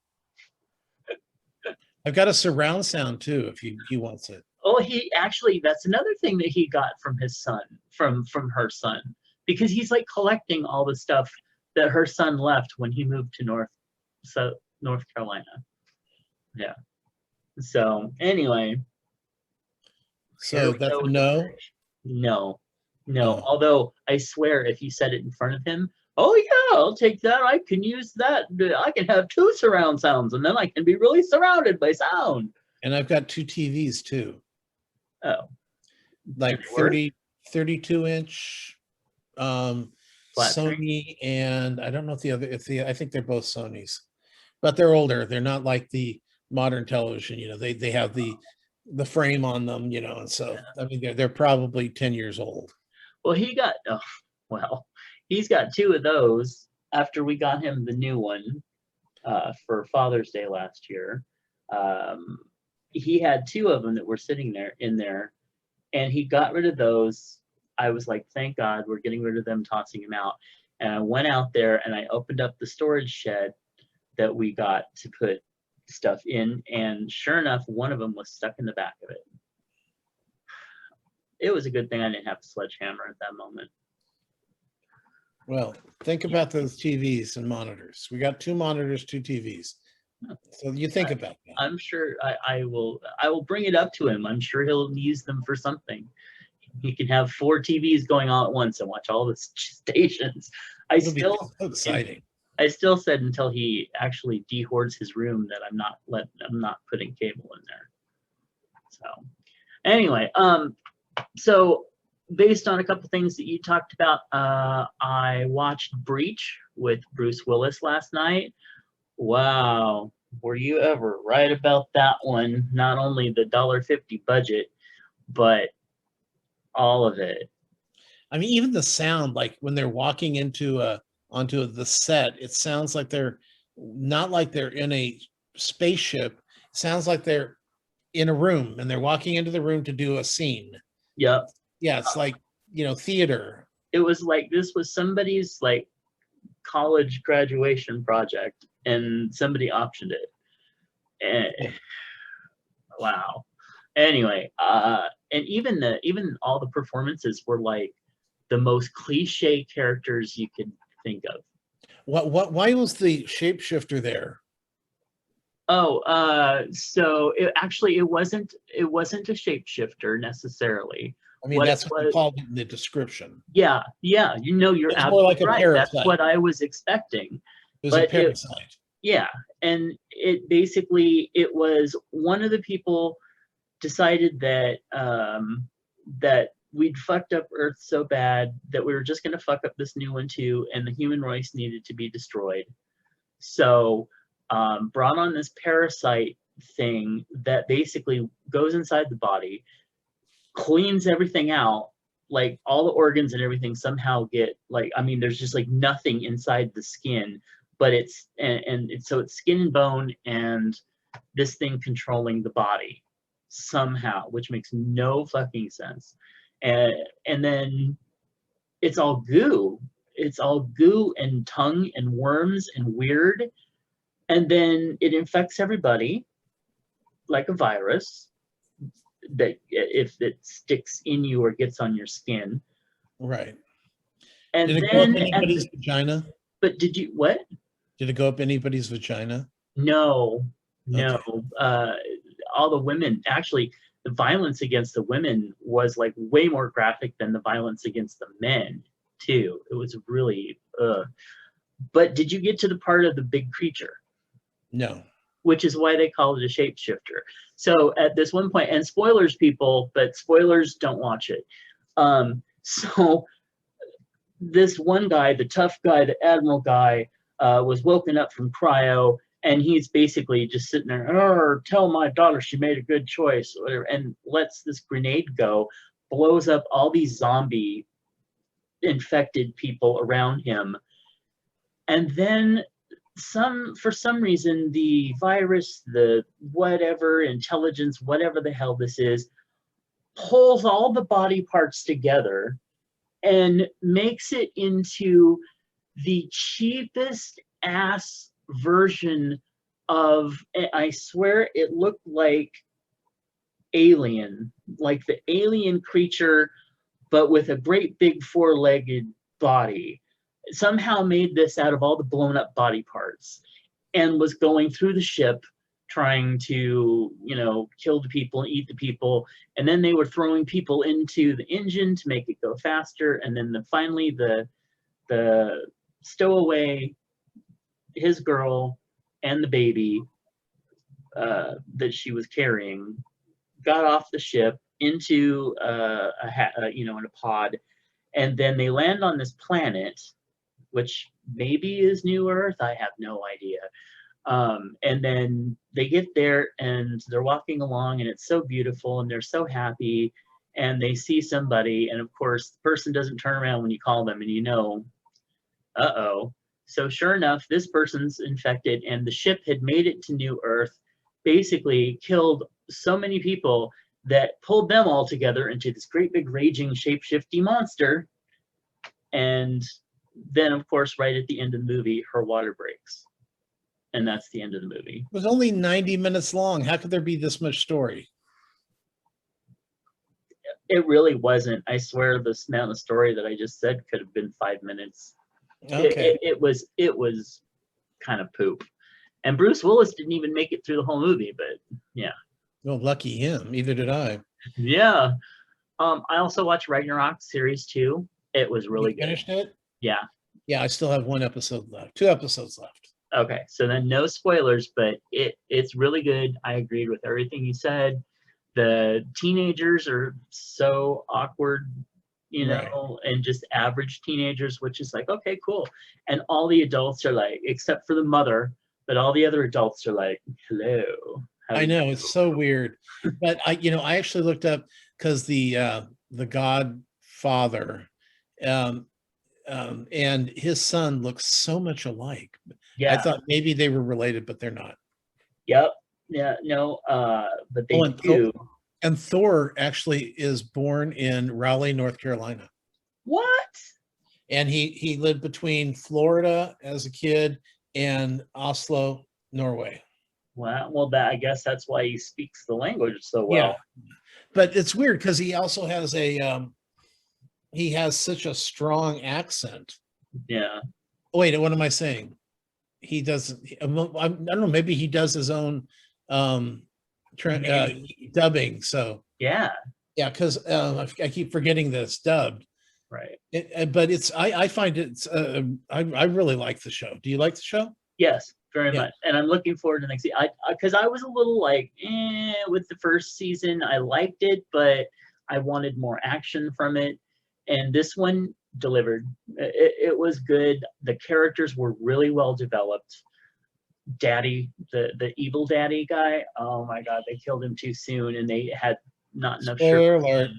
I've got a surround sound too, if he wants it. Oh, he actually, that's another thing that he got from his son, from her son, because he's like collecting all the stuff that her son left when he moved to North Carolina. Yeah. So anyway. So that's a no? No. No. Oh. Although I swear if you said it in front of him, oh yeah, I'll take that. I can use that. I can have 2 surround sounds, and then I can be really surrounded by sound. And I've got 2 TVs too. Oh. Like 32-inch Sony screen? And I don't know if I think they're both Sonys, but they're older. They're not like the modern television, you know, they have the frame on them, you know, and so I mean they're probably 10 years old. Well, he's got 2 of those after we got him the new one. for Father's Day last year. He had 2 of them that were sitting there in there, and he got rid of those. I was like, thank God we're getting rid of them, tossing them out. And I went out there and I opened up the storage shed that we got to put stuff in, and sure enough, one of them was stuck in the back of it. It was a good thing I didn't have a sledgehammer at that moment. Well, think about those TVs and monitors. We got 2 monitors, 2 TVs. So you think about that. I'm sure I will bring it up to him. I'm sure he'll use them for something. He can have 4 TVs going all at once and watch all the stations. It'll be so exciting. I still said until he actually dehoards his room that I'm not putting cable in there. So anyway, so based on a couple things that you talked about, I watched Breach with Bruce Willis last night. Wow, were you ever right about that one? Not only the $1.50 budget, but all of it. I mean, even the sound, like when they're walking into onto the set, it sounds like they're not like they're in a spaceship. It sounds like they're in a room and they're walking into the room to do a scene. Yep. Yeah, it's like, theater. It was like this was somebody's like college graduation project and somebody optioned it. And wow. Anyway, and even all the performances were like the most cliche characters you could think of. Why was the shapeshifter there? Oh, so it wasn't a shapeshifter necessarily. I mean, that's what they called it in the description. Yeah, you're it's absolutely more like a right. parasite. That's what I was expecting. It was a parasite. Yeah, and it basically, it was one of the people decided that that we'd fucked up Earth so bad that we were just going to fuck up this new one too, and the human race needed to be destroyed. So brought on this parasite thing that basically goes inside the body, cleans everything out, like all the organs and everything somehow get like, I mean, there's just like nothing inside the skin, but so it's skin and bone and this thing controlling the body somehow, which makes no fucking sense. And then it's all goo. It's all goo and tongue and worms and weird. And then it infects everybody like a virus that if it sticks in you or gets on your skin. Right. And did it then go up anybody's vagina? But did you what? Did it go up anybody's vagina? No. Okay. All the women, actually, the violence against the women was like way more graphic than the violence against the men too. It was really But did you get to the part of the big creature? No. Which is why they called it a shapeshifter. So at this one point, and spoilers, people, but spoilers, don't watch it. So this one guy, the tough guy, the admiral guy, was woken up from cryo, and he's basically just sitting there, tell my daughter she made a good choice, or whatever, and lets this grenade go, blows up all these zombie infected people around him. And then for some reason, the virus, the whatever intelligence, whatever the hell this is, pulls all the body parts together and makes it into the cheapest ass version of, I swear it looked like Alien, like the alien creature, but with a great big 4-legged body. Somehow made this out of all the blown up body parts and was going through the ship trying to, kill the people and eat the people. And then they were throwing people into the engine to make it go faster. And then finally the stowaway, his girl and the baby that she was carrying got off the ship into in a pod. And then they land on this planet, which maybe is New Earth. I have no idea. And then they get there and they're walking along and it's so beautiful and they're so happy and they see somebody. And of course, the person doesn't turn around when you call them and uh-oh. So sure enough, this person's infected, and the ship had made it to New Earth, basically killed so many people that pulled them all together into this great big raging shape-shifty monster. And then, of course, right at the end of the movie, her water breaks. And that's the end of the movie. It was only 90 minutes long. How could there be this much story? It really wasn't. I swear this amount of story that I just said could have been 5 minutes. Okay. It was kind of poop. And Bruce Willis didn't even make it through the whole movie, but yeah. Well, lucky him. Neither did I. Yeah. I also watched Ragnarok series 2. It was really You finished it? Yeah. Yeah, I still have 1 episode left. 2 episodes left. Okay, so then no spoilers, but it's really good. I agreed with everything you said. The teenagers are so awkward, you know, and just average teenagers, which is like, okay, cool. And all the adults are like, except for the mother, but all the other adults are like, hello. I know, it's so weird. But I actually looked up, because the Godfather and his son look so much alike. Yeah. I thought maybe they were related, but they're not. Yep. Yeah, no, but they do. And Thor actually is born in Raleigh, North Carolina. What? And he lived between Florida as a kid and Oslo, Norway. Wow. Well, I guess that's why he speaks the language so well. Yeah. But it's weird because he also has he has such a strong accent. Yeah. Wait, what am I saying? He doesn't. I don't know. Maybe he does his own dubbing. So yeah, because I keep forgetting that it's dubbed. Right. But I find it's I really like the show. Do you like the show? Yes, very much. And I'm looking forward to next season. Because I was a little like with the first season. I liked it, but I wanted more action from it. And this one delivered. It was good. The characters were really well developed. Daddy, the evil daddy guy, oh my god, they killed him too soon, and they had not enough Spoiler alert.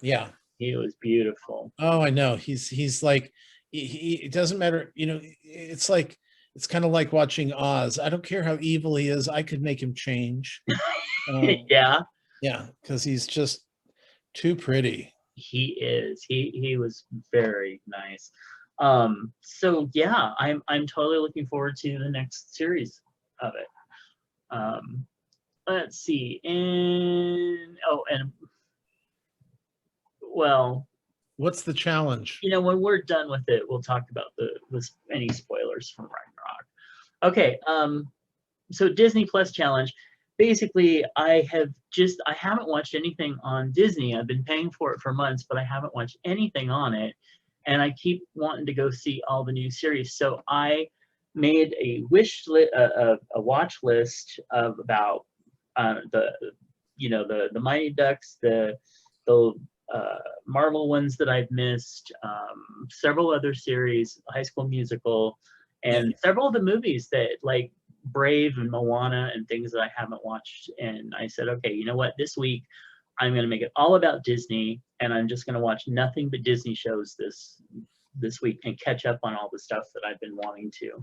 Yeah, he was beautiful. Oh, I know. He's like it doesn't matter, it's like, it's kind of like watching Oz. I don't care how evil he is, I could make him change. Yeah, because he's just too pretty. He is. He was very nice. So yeah, I'm totally looking forward to the next series of it. Let's see. Well, what's the challenge? When we're done with it, we'll talk about any spoilers from Ragnarok. Okay, so Disney Plus challenge. Basically, I haven't watched anything on Disney. I've been paying for it for months, but I haven't watched anything on it. And I keep wanting to go see all the new series. So I made a watch list of about the Mighty Ducks, the Marvel ones that I've missed, several other series, High School Musical, and several of the movies that like Brave and Moana and things that I haven't watched. And I said, okay, you know what? This week I'm going to make it all about Disney, and I'm just going to watch nothing but Disney shows this week and catch up on all the stuff that I've been wanting to.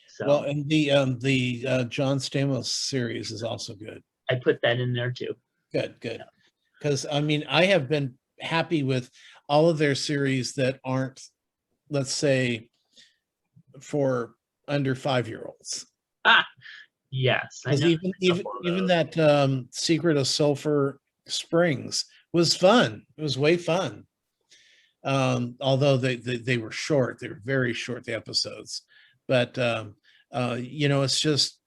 So, well, and the John Stamos series is also good. I put that in there too. Good. Because I have been happy with all of their series that aren't, let's say, for under 5-year-olds. Yes. Even that Secret of Sulphur Springs was fun. It was way fun. Although they were short, they were very short, the episodes. But it's just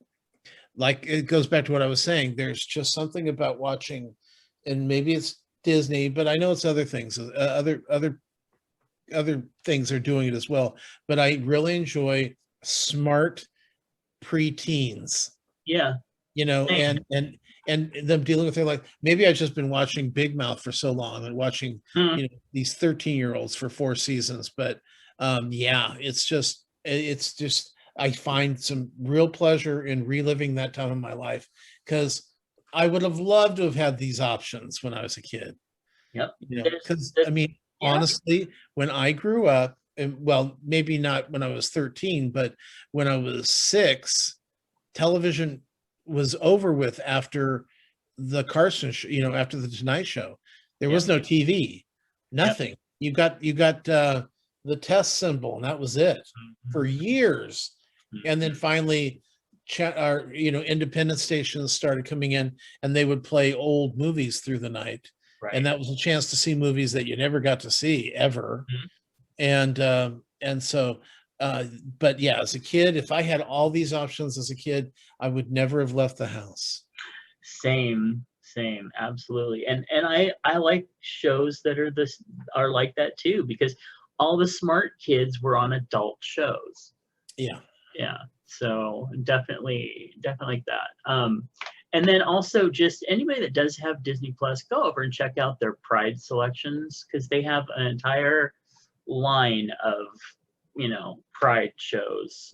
like, it goes back to what I was saying. There's just something about watching, and maybe it's Disney, but I know it's other things. Other things are doing it as well. But I really enjoy smart preteens. Yeah. And them dealing with it, like, maybe I've just been watching Big Mouth for so long and watching these 13-year-olds for 4 seasons. But it's just I find some real pleasure in reliving that time of my life, because I would have loved to have had these options when I was a kid. Yep. Because honestly, when I grew up, and well, maybe not when I was 13, but when I was 6, television was over with after the Carson, after the Tonight Show. There was no TV, Yep. nothing. You got the test symbol, and that was it for years. And then finally, independent stations started coming in, and they would play old movies through the night. Right. And that was a chance to see movies that you never got to see ever. And so, but yeah, as a kid, if I had all these options as a kid, I would never have left the house. Same, absolutely. And I like shows that are like that too, because all the smart kids were on adult shows. Yeah. So definitely like that. And then also, just anybody that does have Disney Plus, go over and check out their Pride selections, because they have an entire line of Pride shows.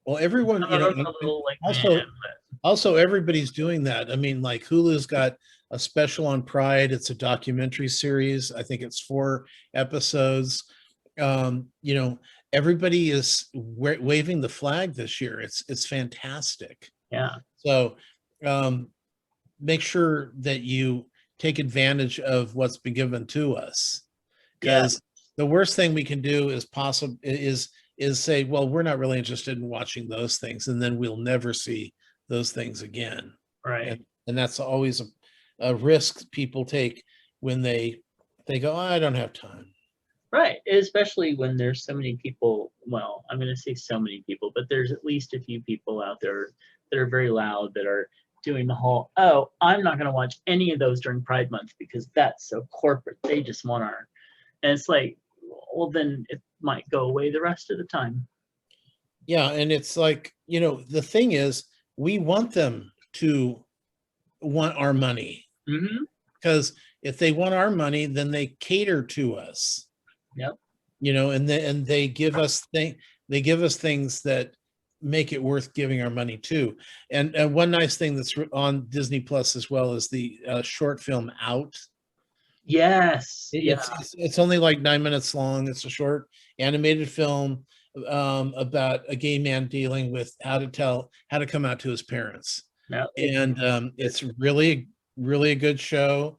Well, everyone, also everybody's doing that. I mean, like Hulu's got a special on Pride. It's a documentary series. I think it's 4 episodes. Everybody is waving the flag this year. It's fantastic. Yeah. So make sure that you take advantage of what's been given to us, because the worst thing we can do is say, well, we're not really interested in watching those things, and then we'll never see those things again. Right. And that's always a risk people take when they go, oh, I don't have time. Right. Especially when there's so many people. Well, I'm going to say so many people, but there's at least a few people out there that are very loud, that are doing the whole, oh, I'm not going to watch any of those during Pride Month because that's so corporate. They just want our, and it's like, well, then it might go away the rest of the time. Yeah. And it's like, the thing is, we want them to want our money, because if they want our money, then they cater to us. Yep. And they give us things that make it worth giving our money to. And one nice thing that's on Disney Plus as well is the short film Out. Yes. It's only like 9 minutes long. It's a short animated film about a gay man dealing with how to come out to his parents. And it's really, really a good show.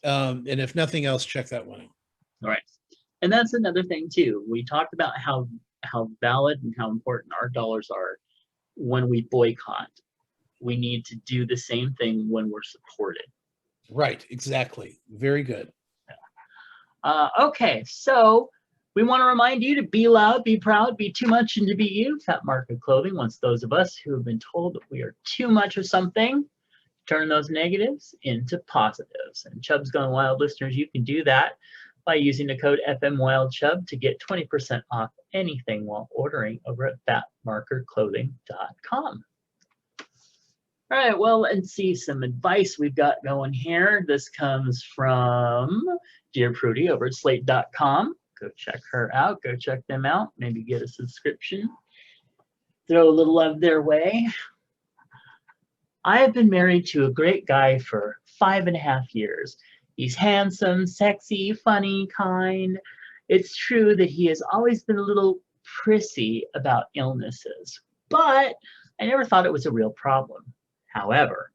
And if nothing else, check that one out. All right. And that's another thing too. We talked about how valid and how important our dollars are when we boycott. We need to do the same thing when we're supported. Right, exactly. Very good. Okay, so we want to remind you to be loud, be proud, be too much, and to be you. Fat Mark of Clothing wants those of us who have been told that we are too much of something, turn those negatives into positives. And Chubs Gone Wild listeners, you can do that by using the code FMWildChub to get 20% off anything while ordering over at fatmarkerclothing.com. All right, well, let's see some advice we've got going here. This comes from Dear Prudy over at slate.com. Go check her out. Go check them out. Maybe get a subscription. Throw a little love their way. I have been married to a great guy for 5.5 years. He's handsome, sexy, funny, kind. It's true that he has always been a little prissy about illnesses, but I never thought it was a real problem. However,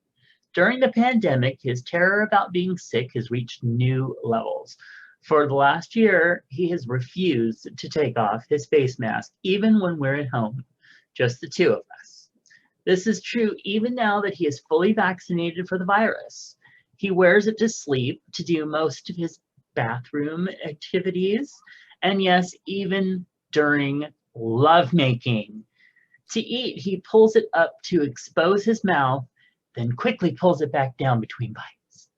during the pandemic, his terror about being sick has reached new levels. For the last year, he has refused to take off his face mask, even when we're at home, just the two of us. This is true even now that he is fully vaccinated for the virus. He wears it to sleep, to do most of his bathroom activities, and yes, even during lovemaking. To eat, he pulls it up to expose his mouth, then quickly pulls it back down between bites.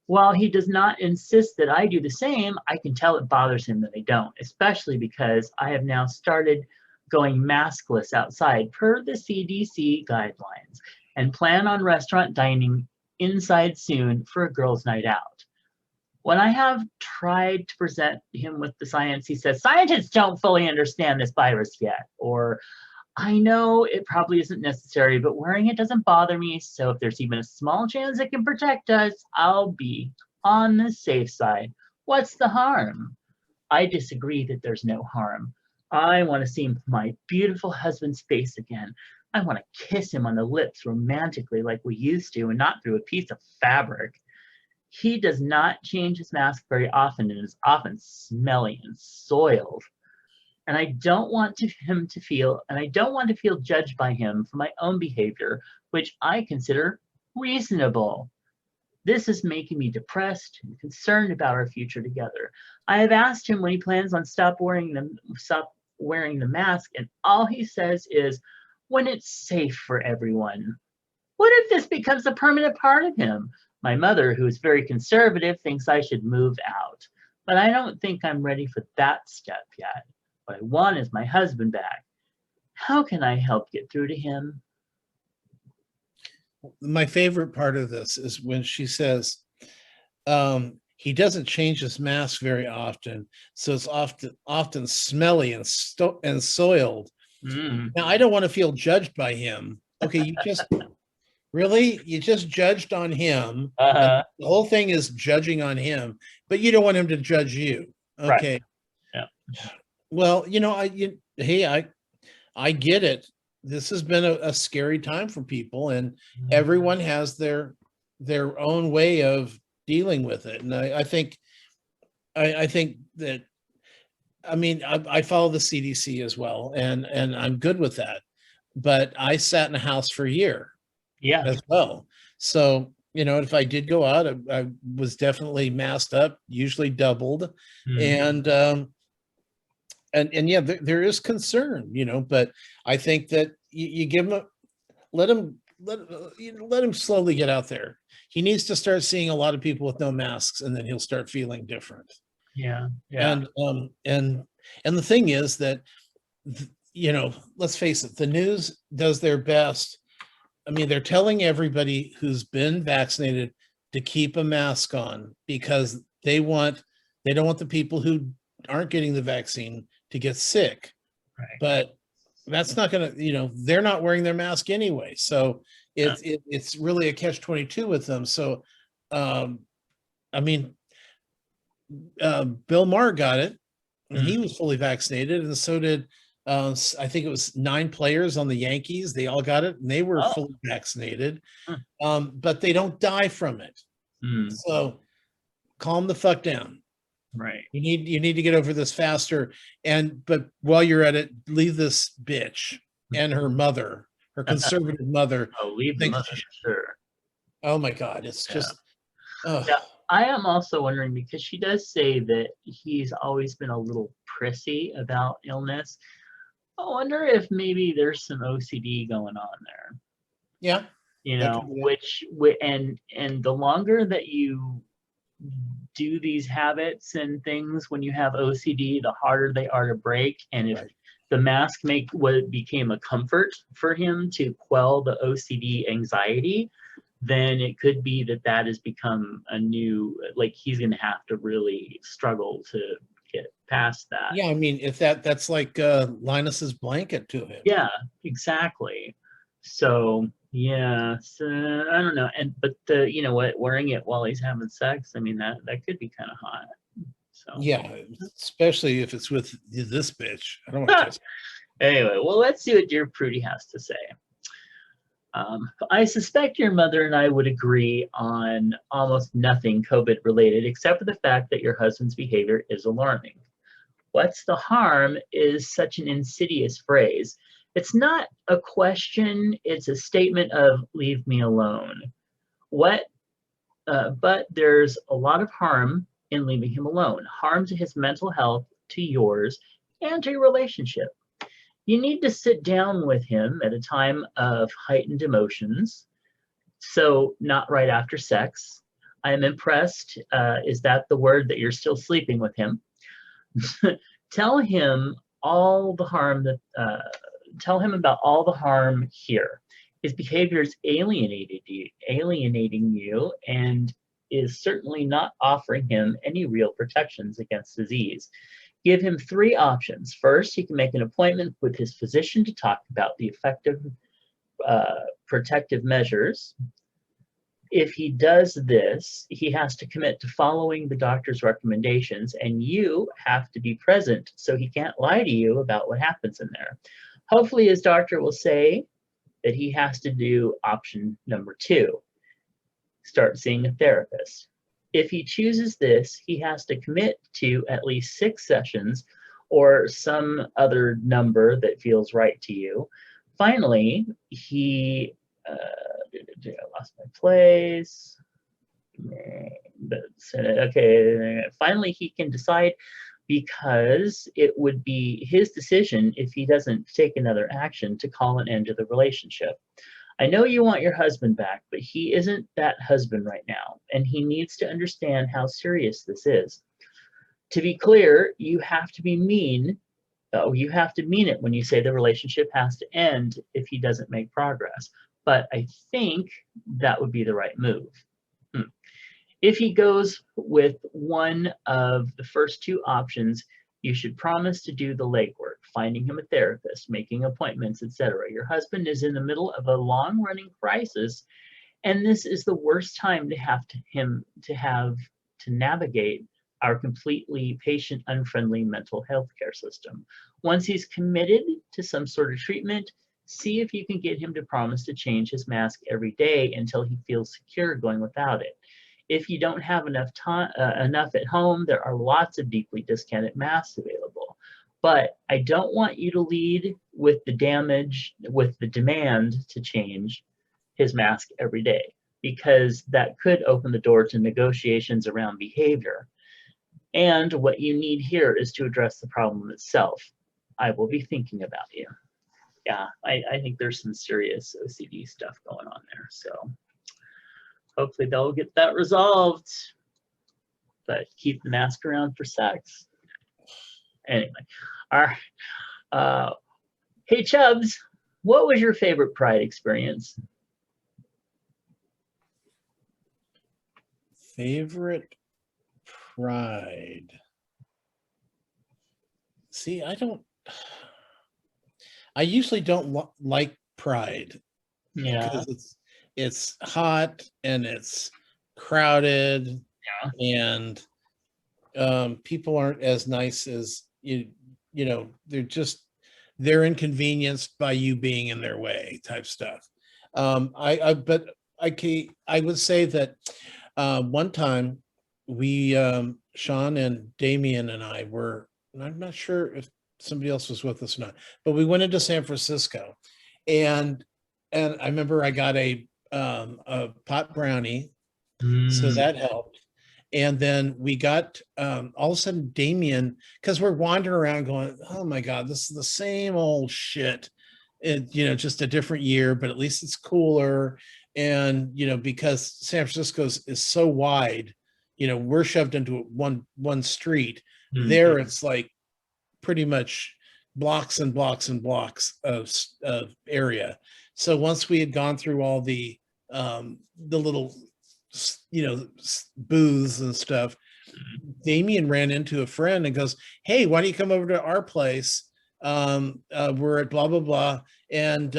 While he does not insist that I do the same, I can tell it bothers him that I don't, especially because I have now started going maskless outside per the CDC guidelines and plan on restaurant dining inside soon for a girls' night out. When I have tried to present him with the science, he says, scientists don't fully understand this virus yet, or I know it probably isn't necessary, but wearing it doesn't bother me, so if there's even a small chance it can protect us, I'll be on the safe side. What's the harm? I disagree that there's no harm. I want to see my beautiful husband's face again. I want to kiss him on the lips romantically like we used to and not through a piece of fabric. He does not change his mask very often and is often smelly and soiled. And I don't want to feel judged by him for my own behavior, which I consider reasonable. This is making me depressed and concerned about our future together. I have asked him when he plans on stop wearing the mask, and all he says is, when it's safe for everyone. What if this becomes a permanent part of him? My mother, who is very conservative, thinks I should move out, but I don't think I'm ready for that step yet. What I want is my husband back. How can I help get through to him? My favorite part of this is when she says, he doesn't change his mask very often, so it's often smelly and soiled. Now, I don't want to feel judged by him. Okay, you just judged on him. Uh-huh. The whole thing is judging on him, but you don't want him to judge you. Okay. Right. Yeah. Well, I get it. This has been a scary time for people, and everyone has their own way of dealing with it. And I think that, I mean, I follow the CDC as well, and I'm good with that. But I sat in a house for a year, as well. So, if I did go out, I was definitely masked up, usually doubled, and yeah, there is concern, but I think that you give him let him slowly get out there. He needs to start seeing a lot of people with no masks, and then he'll start feeling different. Yeah. And the thing is that, let's face it, the news does their best. I mean, they're telling everybody who's been vaccinated to keep a mask on because they don't want the people who aren't getting the vaccine to get sick. Right. But that's not going to, they're not wearing their mask anyway. So it's really a catch-22 with them. So, I mean, Bill Maher got it, and he was fully vaccinated, and so did I think it was 9 players on the Yankees. They all got it, and they were fully vaccinated, but they don't die from it. So calm the fuck down. Right. You need to get over this faster. But while you're at it, leave this bitch and her mother, her conservative mother. Oh, leave the mother, sure. Oh my God, it's just. Oh. Yeah, I am also wondering, because she does say that he's always been a little prissy about illness. I wonder if maybe there's some OCD going on there. Yeah. And the longer that you do these habits and things when you have OCD, the harder they are to break. And if the mask became a comfort for him to quell the OCD anxiety, then it could be that has become a new, like, he's going to have to really struggle to get past that. Yeah, I mean, if that's like Linus's blanket to him. Yeah, exactly. So yeah, so I don't know, but wearing it while he's having sex, I mean, that could be kind of hot. So yeah, especially if it's with this bitch. I don't want to. Anyway, well, let's see what dear Prudy has to say. I suspect your mother and I would agree on almost nothing COVID related, except for the fact that your husband's behavior is alarming. What's the harm is such an insidious phrase. It's not a question, it's a statement of leave me alone. But there's a lot of harm in leaving him alone. Harm to his mental health, to yours, and to your relationship. You need to sit down with him at a time of heightened emotions. So not right after sex. I am impressed. Is that the word that you're still sleeping with him? Tell him all the harm tell him about all the harm here. His behavior is alienating you and is certainly not offering him any real protections against disease. Give him 3 options. First, he can make an appointment with his physician to talk about the effective protective measures. If he does this, he has to commit to following the doctor's recommendations, and you have to be present so he can't lie to you about what happens in there. Hopefully his doctor will say that he has to do option number 2, start seeing a therapist. If he chooses this, he has to commit to at least 6 sessions or some other number that feels right to you. Finally, I lost my place. Okay, finally he can decide, because it would be his decision if he doesn't take another action to call an end to the relationship. I know you want your husband back, but he isn't that husband right now, and he needs to understand how serious this is. To be clear, you have to mean it when you say the relationship has to end if he doesn't make progress. But I think that would be the right move. If he goes with one of the first 2 options, you should promise to do the legwork, finding him a therapist, making appointments, etc. Your husband is in the middle of a long-running crisis, and this is the worst time to have to navigate our completely patient-unfriendly mental health care system. Once he's committed to some sort of treatment, see if you can get him to promise to change his mask every day until he feels secure going without it. If you don't have enough at home, there are lots of deeply discounted masks available. But I don't want you to lead with the demand to change his mask every day, because that could open the door to negotiations around behavior. And what you need here is to address the problem itself. I will be thinking about you. Yeah, I think there's some serious OCD stuff going on there. So hopefully they'll get that resolved. But keep the mask around for sex. Anyway, all right. Hey, Chubs, what was your favorite Pride experience? Favorite Pride. See, I usually don't like Pride. Yeah. Because it's hot and it's crowded. Yeah. And people aren't as nice as you know, they're inconvenienced by you being in their way type stuff. I would say that one time we Sean and Damien and I were, and I'm not sure if somebody else was with us or not, but we went into San Francisco, and I remember I got a pot brownie, so that helped. And then we got all of a sudden Damien, because we're wandering around going, oh my God, this is the same old shit. Just a different year, but at least it's cooler. And because San Francisco is so wide, we're shoved into one street. There it's like pretty much blocks and blocks and blocks of area. So once we had gone through all the little booths and stuff, Damien ran into a friend and goes, hey, why don't you come over to our place? We're at blah blah blah, and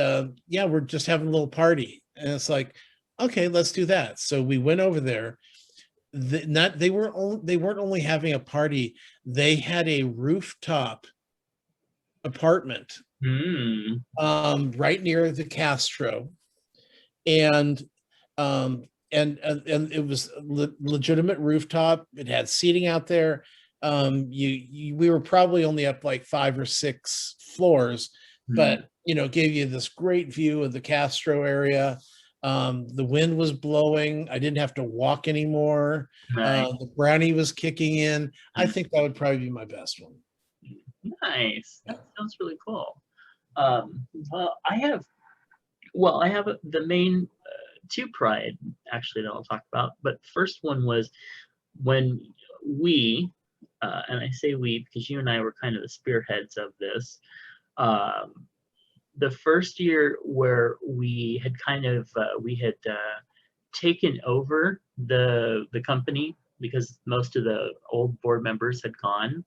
yeah, we're just having a little party. And it's like, okay, let's do that. So we went over there. They weren't only having a party, they had a rooftop apartment right near the Castro, and it was legitimate rooftop. It had seating out there. We were probably only up like 5 or 6 floors, but gave you this great view of the Castro area. The wind was blowing. I didn't have to walk anymore. Nice. The brownie was kicking in. I think that would probably be my best one. Nice. That sounds really cool. Well, I have the main 2 Pride actually that I'll talk about. But first one was when we, and I say we because you and I were kind of the spearheads of this. The first year where we had taken over the company, because most of the old board members had gone,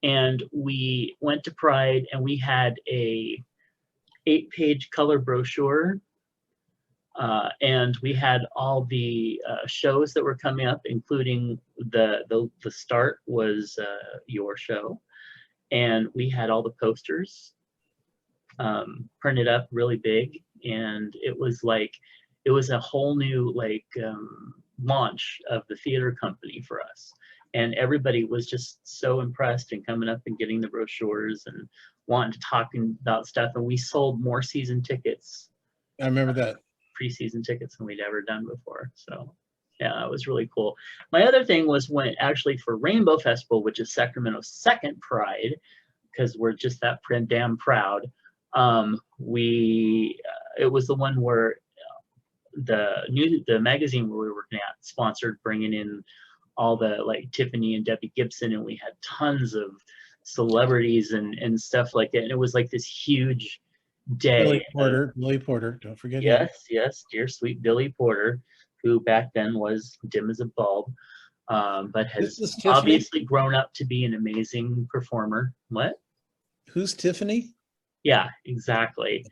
and we went to Pride and we had a 8-page color brochure And we had all the shows that were coming up, including the start was your show, and we had all the posters printed up really big, and it was like it was a whole new like launch of the theater company for us, and everybody was just so impressed and coming up and getting the brochures and wanting to talk about stuff, and we sold more season tickets, I remember that. preseason tickets, than we'd ever done before. So yeah, it was really cool. My other thing was when actually for Rainbow Festival, which is Sacramento's second pride, because we're just that damn proud. It was the one where the magazine where we were working at sponsored bringing in all the like Tiffany and Debbie Gibson, and we had tons of celebrities and stuff like that. And it was like this huge day. Billy Porter, don't forget him. Yes, dear sweet Billy Porter, who back then was dim as a bulb, but has obviously grown up to be an amazing performer. What? Who's Tiffany? Yeah, exactly.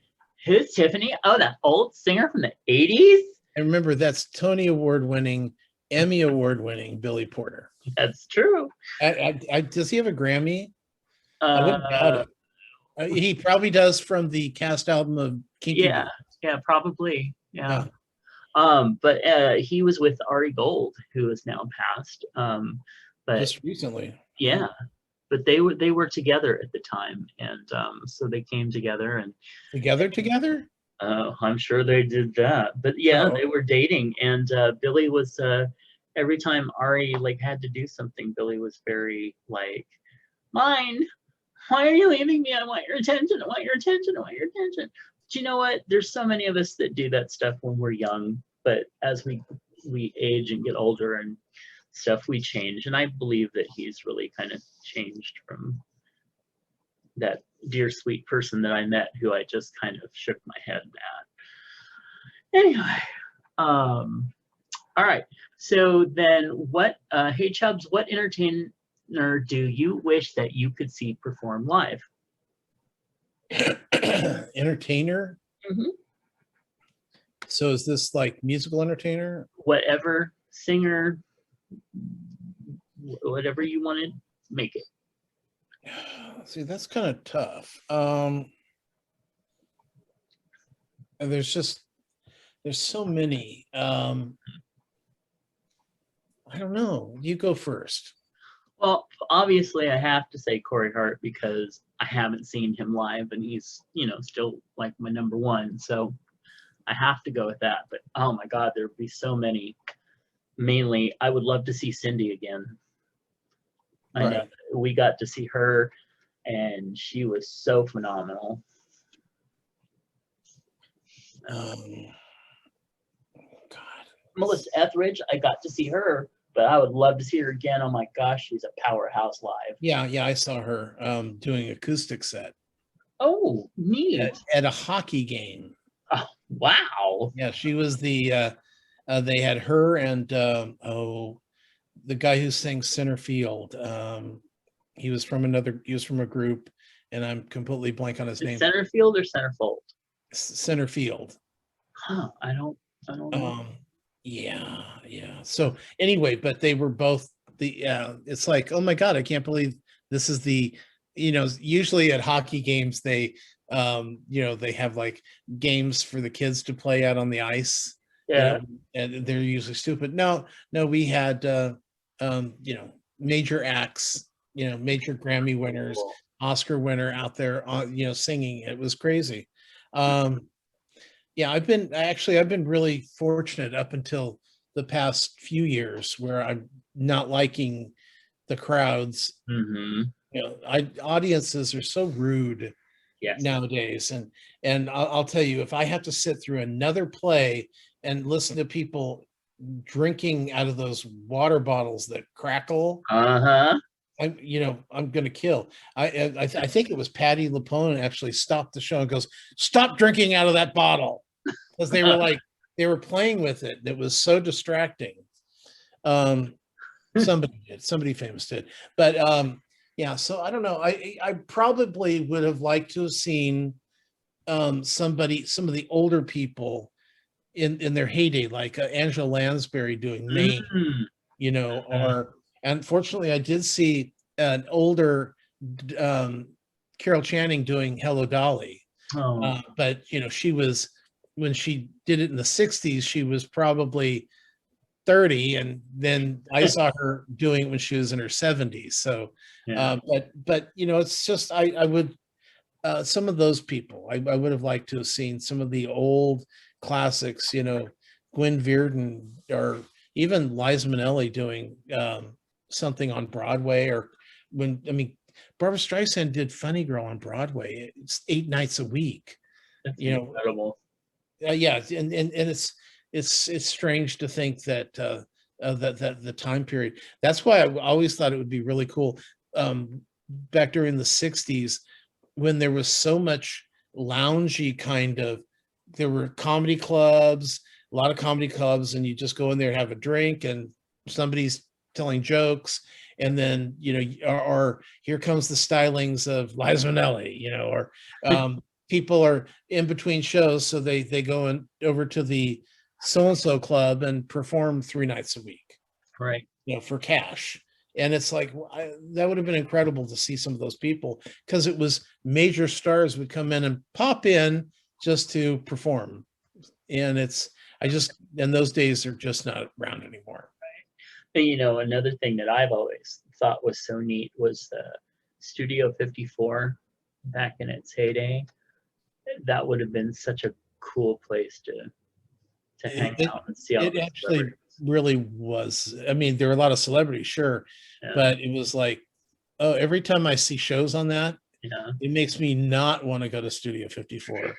Who's Tiffany? Oh, that old singer from the 80s? And remember, that's Tony Award winning, Emmy Award winning Billy Porter. That's true. Does he have a Grammy? I wouldn't doubt it. He probably does from the cast album of Kinky Yeah, Boots. yeah, probably. Yeah. But he was with Ari Gold, who is now passed. But just recently. Yeah. But they were together at the time, and so they came together and together. I'm sure they did that. But yeah, they were dating, and Billy was every time Ari like had to do something, Billy was very like, mine. Why are you leaving me? I want your attention. I want your attention. I want your attention. But you know what? There's so many of us that do that stuff when we're young, but as we age and get older and stuff, we change. And I believe that he's really kind of changed from that dear sweet person that I met, who I just kind of shook my head at. Anyway, all right. So then what, hey Chubs, what entertainer do you wish that you could see perform live? Entertainer? Mm-hmm. So is this like musical entertainer? Whatever, singer, whatever you want to make it. See, that's kind of tough. And there's so many. I don't know. You go first. Well, obviously I have to say Corey Hart, because I haven't seen him live, and he's, still like my number one. So I have to go with that. But oh my God, there'd be so many. Mainly, I would love to see Cindy again. I know we got to see her, and she was so phenomenal. God. Melissa Etheridge, I got to see her, but I would love to see her again. Oh my gosh, she's a powerhouse live. Yeah, I saw her doing acoustic set. Oh, neat. At a hockey game. Oh, wow. Yeah, she was the they had her and the guy who sings Center Field. He was from a group, and I'm completely blank on his name. Center Field or Centerfold? Center Field. Huh, I don't know. Yeah. So anyway, but they were both it's like, oh my God, I can't believe this is usually at hockey games, they they have like games for the kids to play out on the ice. Yeah. And they're usually stupid. No, we had major acts, major Grammy winners, cool. Oscar winner out there, singing. It was crazy. I've been really fortunate up until the past few years, where I'm not liking the crowds. Mm-hmm. Audiences are so rude nowadays, and I'll tell you, if I have to sit through another play and listen to people drinking out of those water bottles that crackle, I'm gonna kill. I think it was Patty LuPone actually stopped the show and goes, "Stop drinking out of that bottle," because they were playing with it. It was so distracting. Somebody famous did, but so I don't know. I probably would have liked to have seen some of the older people in their heyday, like Angela Lansbury doing Maine, Mm, or unfortunately, I did see an older um, Carol Channing doing Hello Dolly. oh, But she was, when she did it in the 60s, she was probably 30, and then I saw her doing it when she was in her 70s. So yeah. but it's just I would some of those people I would have liked to have seen some of the old classics, Gwen Verdon, or even Liza Minnelli doing something on Broadway. Or Barbara Streisand did Funny Girl on Broadway. It's 8 nights a week. That's you know incredible. yeah, and it's strange to think that that the time period. That's why I always thought it would be really cool, back during the 60s, when there was so much loungy kind of, there were comedy clubs, a lot of comedy clubs, and you just go in there and have a drink, and somebody's telling jokes, and then or here comes the stylings of Liza Minnelli, or people are in between shows, so they go in over to the so and so club and perform 3 nights a week, Right. for cash. And it's like, that would have been incredible to see some of those people, because it was major stars would come in and pop in just to perform. And and those days are just not around anymore. And, another thing that I've always thought was so neat was the Studio 54 back in its heyday. That would have been such a cool place to hang out and see all It the actually celebrities. really was. I mean, there were a lot of celebrities, sure, Yeah. but it was like, oh, every time I see shows on that, Yeah. it makes me not want to go to Studio 54.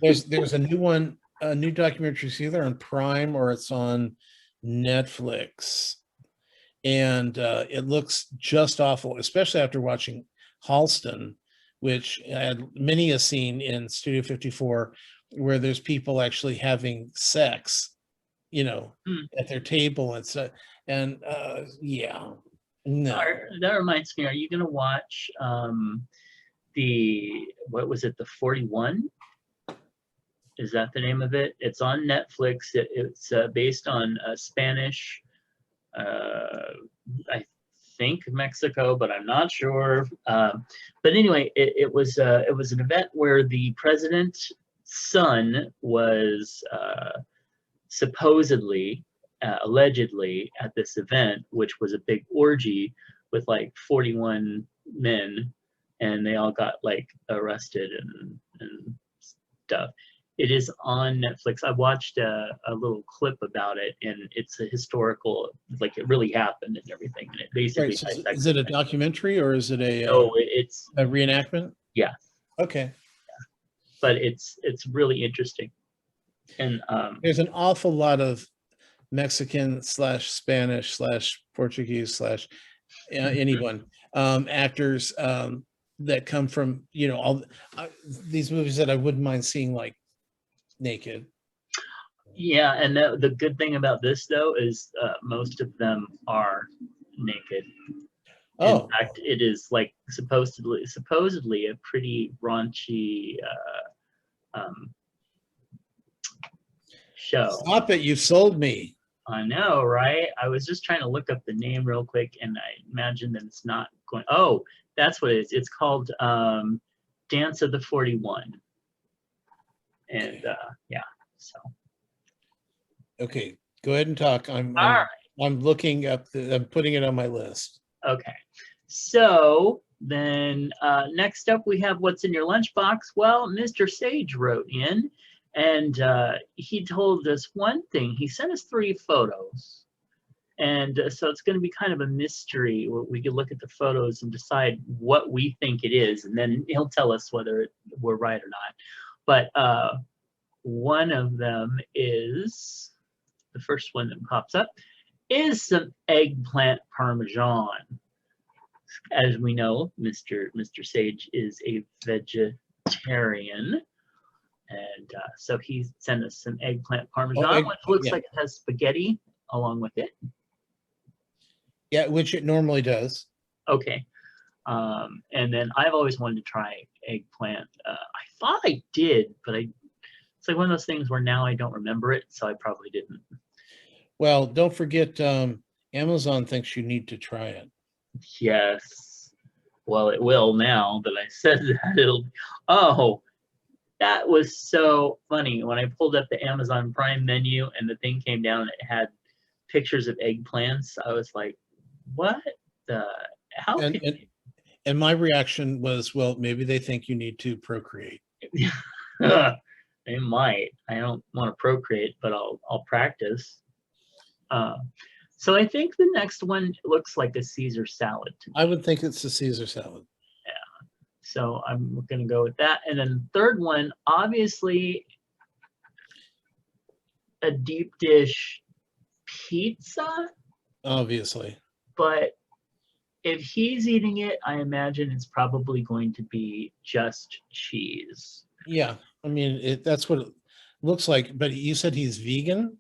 There's a new one, a new documentary. It's either on Prime or it's on Netflix, and it looks just awful, especially after watching Halston, which had many a scene in Studio 54 where there's people actually having sex, Hmm. at their table. Yeah, no. That reminds me, are you going to watch what was it, the 41? Is that the name of it? It's on Netflix. It's based on Spanish, I think Mexico, but I'm not sure. But anyway, it was an event where the president's son was supposedly, allegedly at this event, which was a big orgy with like 41 men, and they all got like arrested and stuff. It is on Netflix. I watched a little clip about it, and it's a historical, like it really happened and everything. And it basically, Right. So is it a documentary or is it it's a reenactment? yeah, Okay. but it's really interesting. And There's an awful lot of Mexican / Spanish / Portuguese / anyone, actors, that come from all these movies that I wouldn't mind seeing, like naked. yeah, and the good thing about this though is most of them are naked. In Oh, fact, it is like supposedly a pretty raunchy show. stop it! You sold me. I know, right? I was just trying to look up the name real quick, and I imagine that it's not going. Oh, that's what it is. It's called Dance of the 41, and yeah. So. Okay, go ahead and talk. I'm All right. I'm looking up. I'm putting it on my list. Okay. So then next up we have what's in your lunchbox. Well, Mr. Sage wrote in, and he told us one thing. He sent us 3 photos. And so it's going to be kind of a mystery. We could look at the photos and decide what we think it is, and then he'll tell us whether we're right or not. But one of them is, the first one that pops up, is some eggplant parmesan. As we know, Mr. Sage is a vegetarian. And so he sent us some eggplant parmesan, which looks like it has spaghetti along with it. Yeah, which it normally does. Okay. And then I've always wanted to try eggplant. I thought I did, but It's like one of those things where now I don't remember it, so I probably didn't. Well, don't forget, Amazon thinks you need to try it. Yes. Well, it will now that I said that. It'll. Oh, that was so funny. When I pulled up the Amazon Prime menu and the thing came down and it had pictures of eggplants, I was like, what the? How And, can and my reaction was, well, maybe they think you need to procreate. they might. I don't want to procreate, but I'll practice. So I think the next one looks like a Caesar salad to me. I would think it's a Caesar salad. Yeah. So I'm going to go with that. And then the third one, obviously, a deep dish pizza. Obviously. But if he's eating it, I imagine it's probably going to be just cheese. Yeah. I mean, that's what it looks like. But you said he's vegan?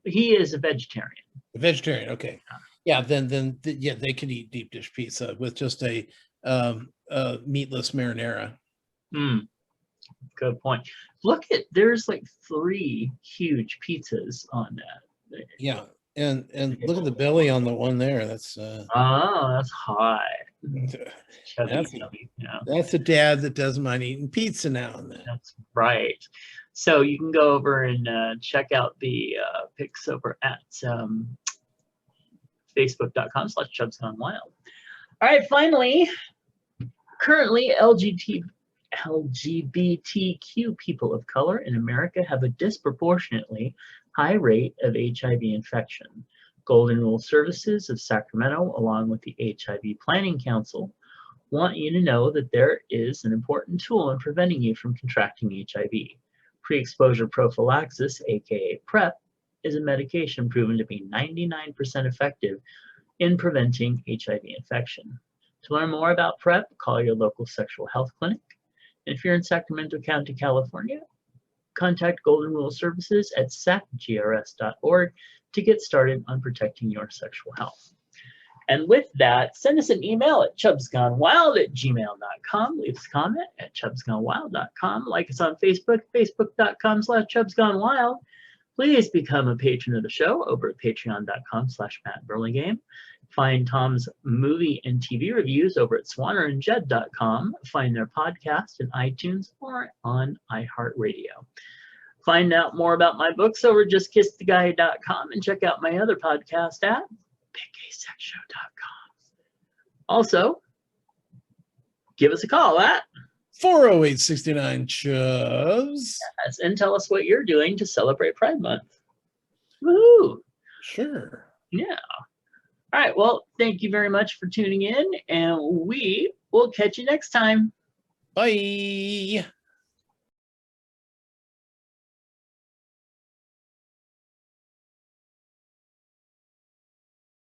He is a vegetarian. A vegetarian. Okay. Yeah. Then yeah, they could eat deep dish pizza with just a meatless marinara. Good point. Look at, there's like 3 huge pizzas on that. Yeah. And look at the belly on the one there. That's oh, that's hot. That's chubby, yeah. That's a dad that doesn't mind eating pizza now and then. That's right. So you can go over and check out the pics over at facebook.com/ChubsGoneWild. All right, finally, currently LGBTQ people of color in America have a disproportionately high rate of HIV infection. Golden Rule Services of Sacramento, along with the HIV Planning Council, want you to know that there is an important tool in preventing you from contracting HIV. Pre-exposure prophylaxis, aka PrEP, is a medication proven to be 99% effective in preventing HIV infection. To learn more about PrEP, call your local sexual health clinic. And if you're in Sacramento County, California, contact Golden Rule Services at sacgrs.org to get started on protecting your sexual health. And with that, send us an email at chubsgonewild@gmail.com. Leave us a comment at chubsgonewild.com. Like us on Facebook, facebook.com/chubsgonewild. Please become a patron of the show over at patreon.com/MattBurlingame. Find Tom's movie and TV reviews over at swannerandjed.com. Find their podcast in iTunes or on iHeartRadio. Find out more about my books over at justkisstheguy.com and check out my other podcast at BigGaySexShow.com. Also, give us a call at 408-69-CHUBS. Yes, and tell us what you're doing to celebrate Pride Month. Woohoo! Sure. Yeah. All right. Well, thank you very much for tuning in, and we will catch you next time. Bye.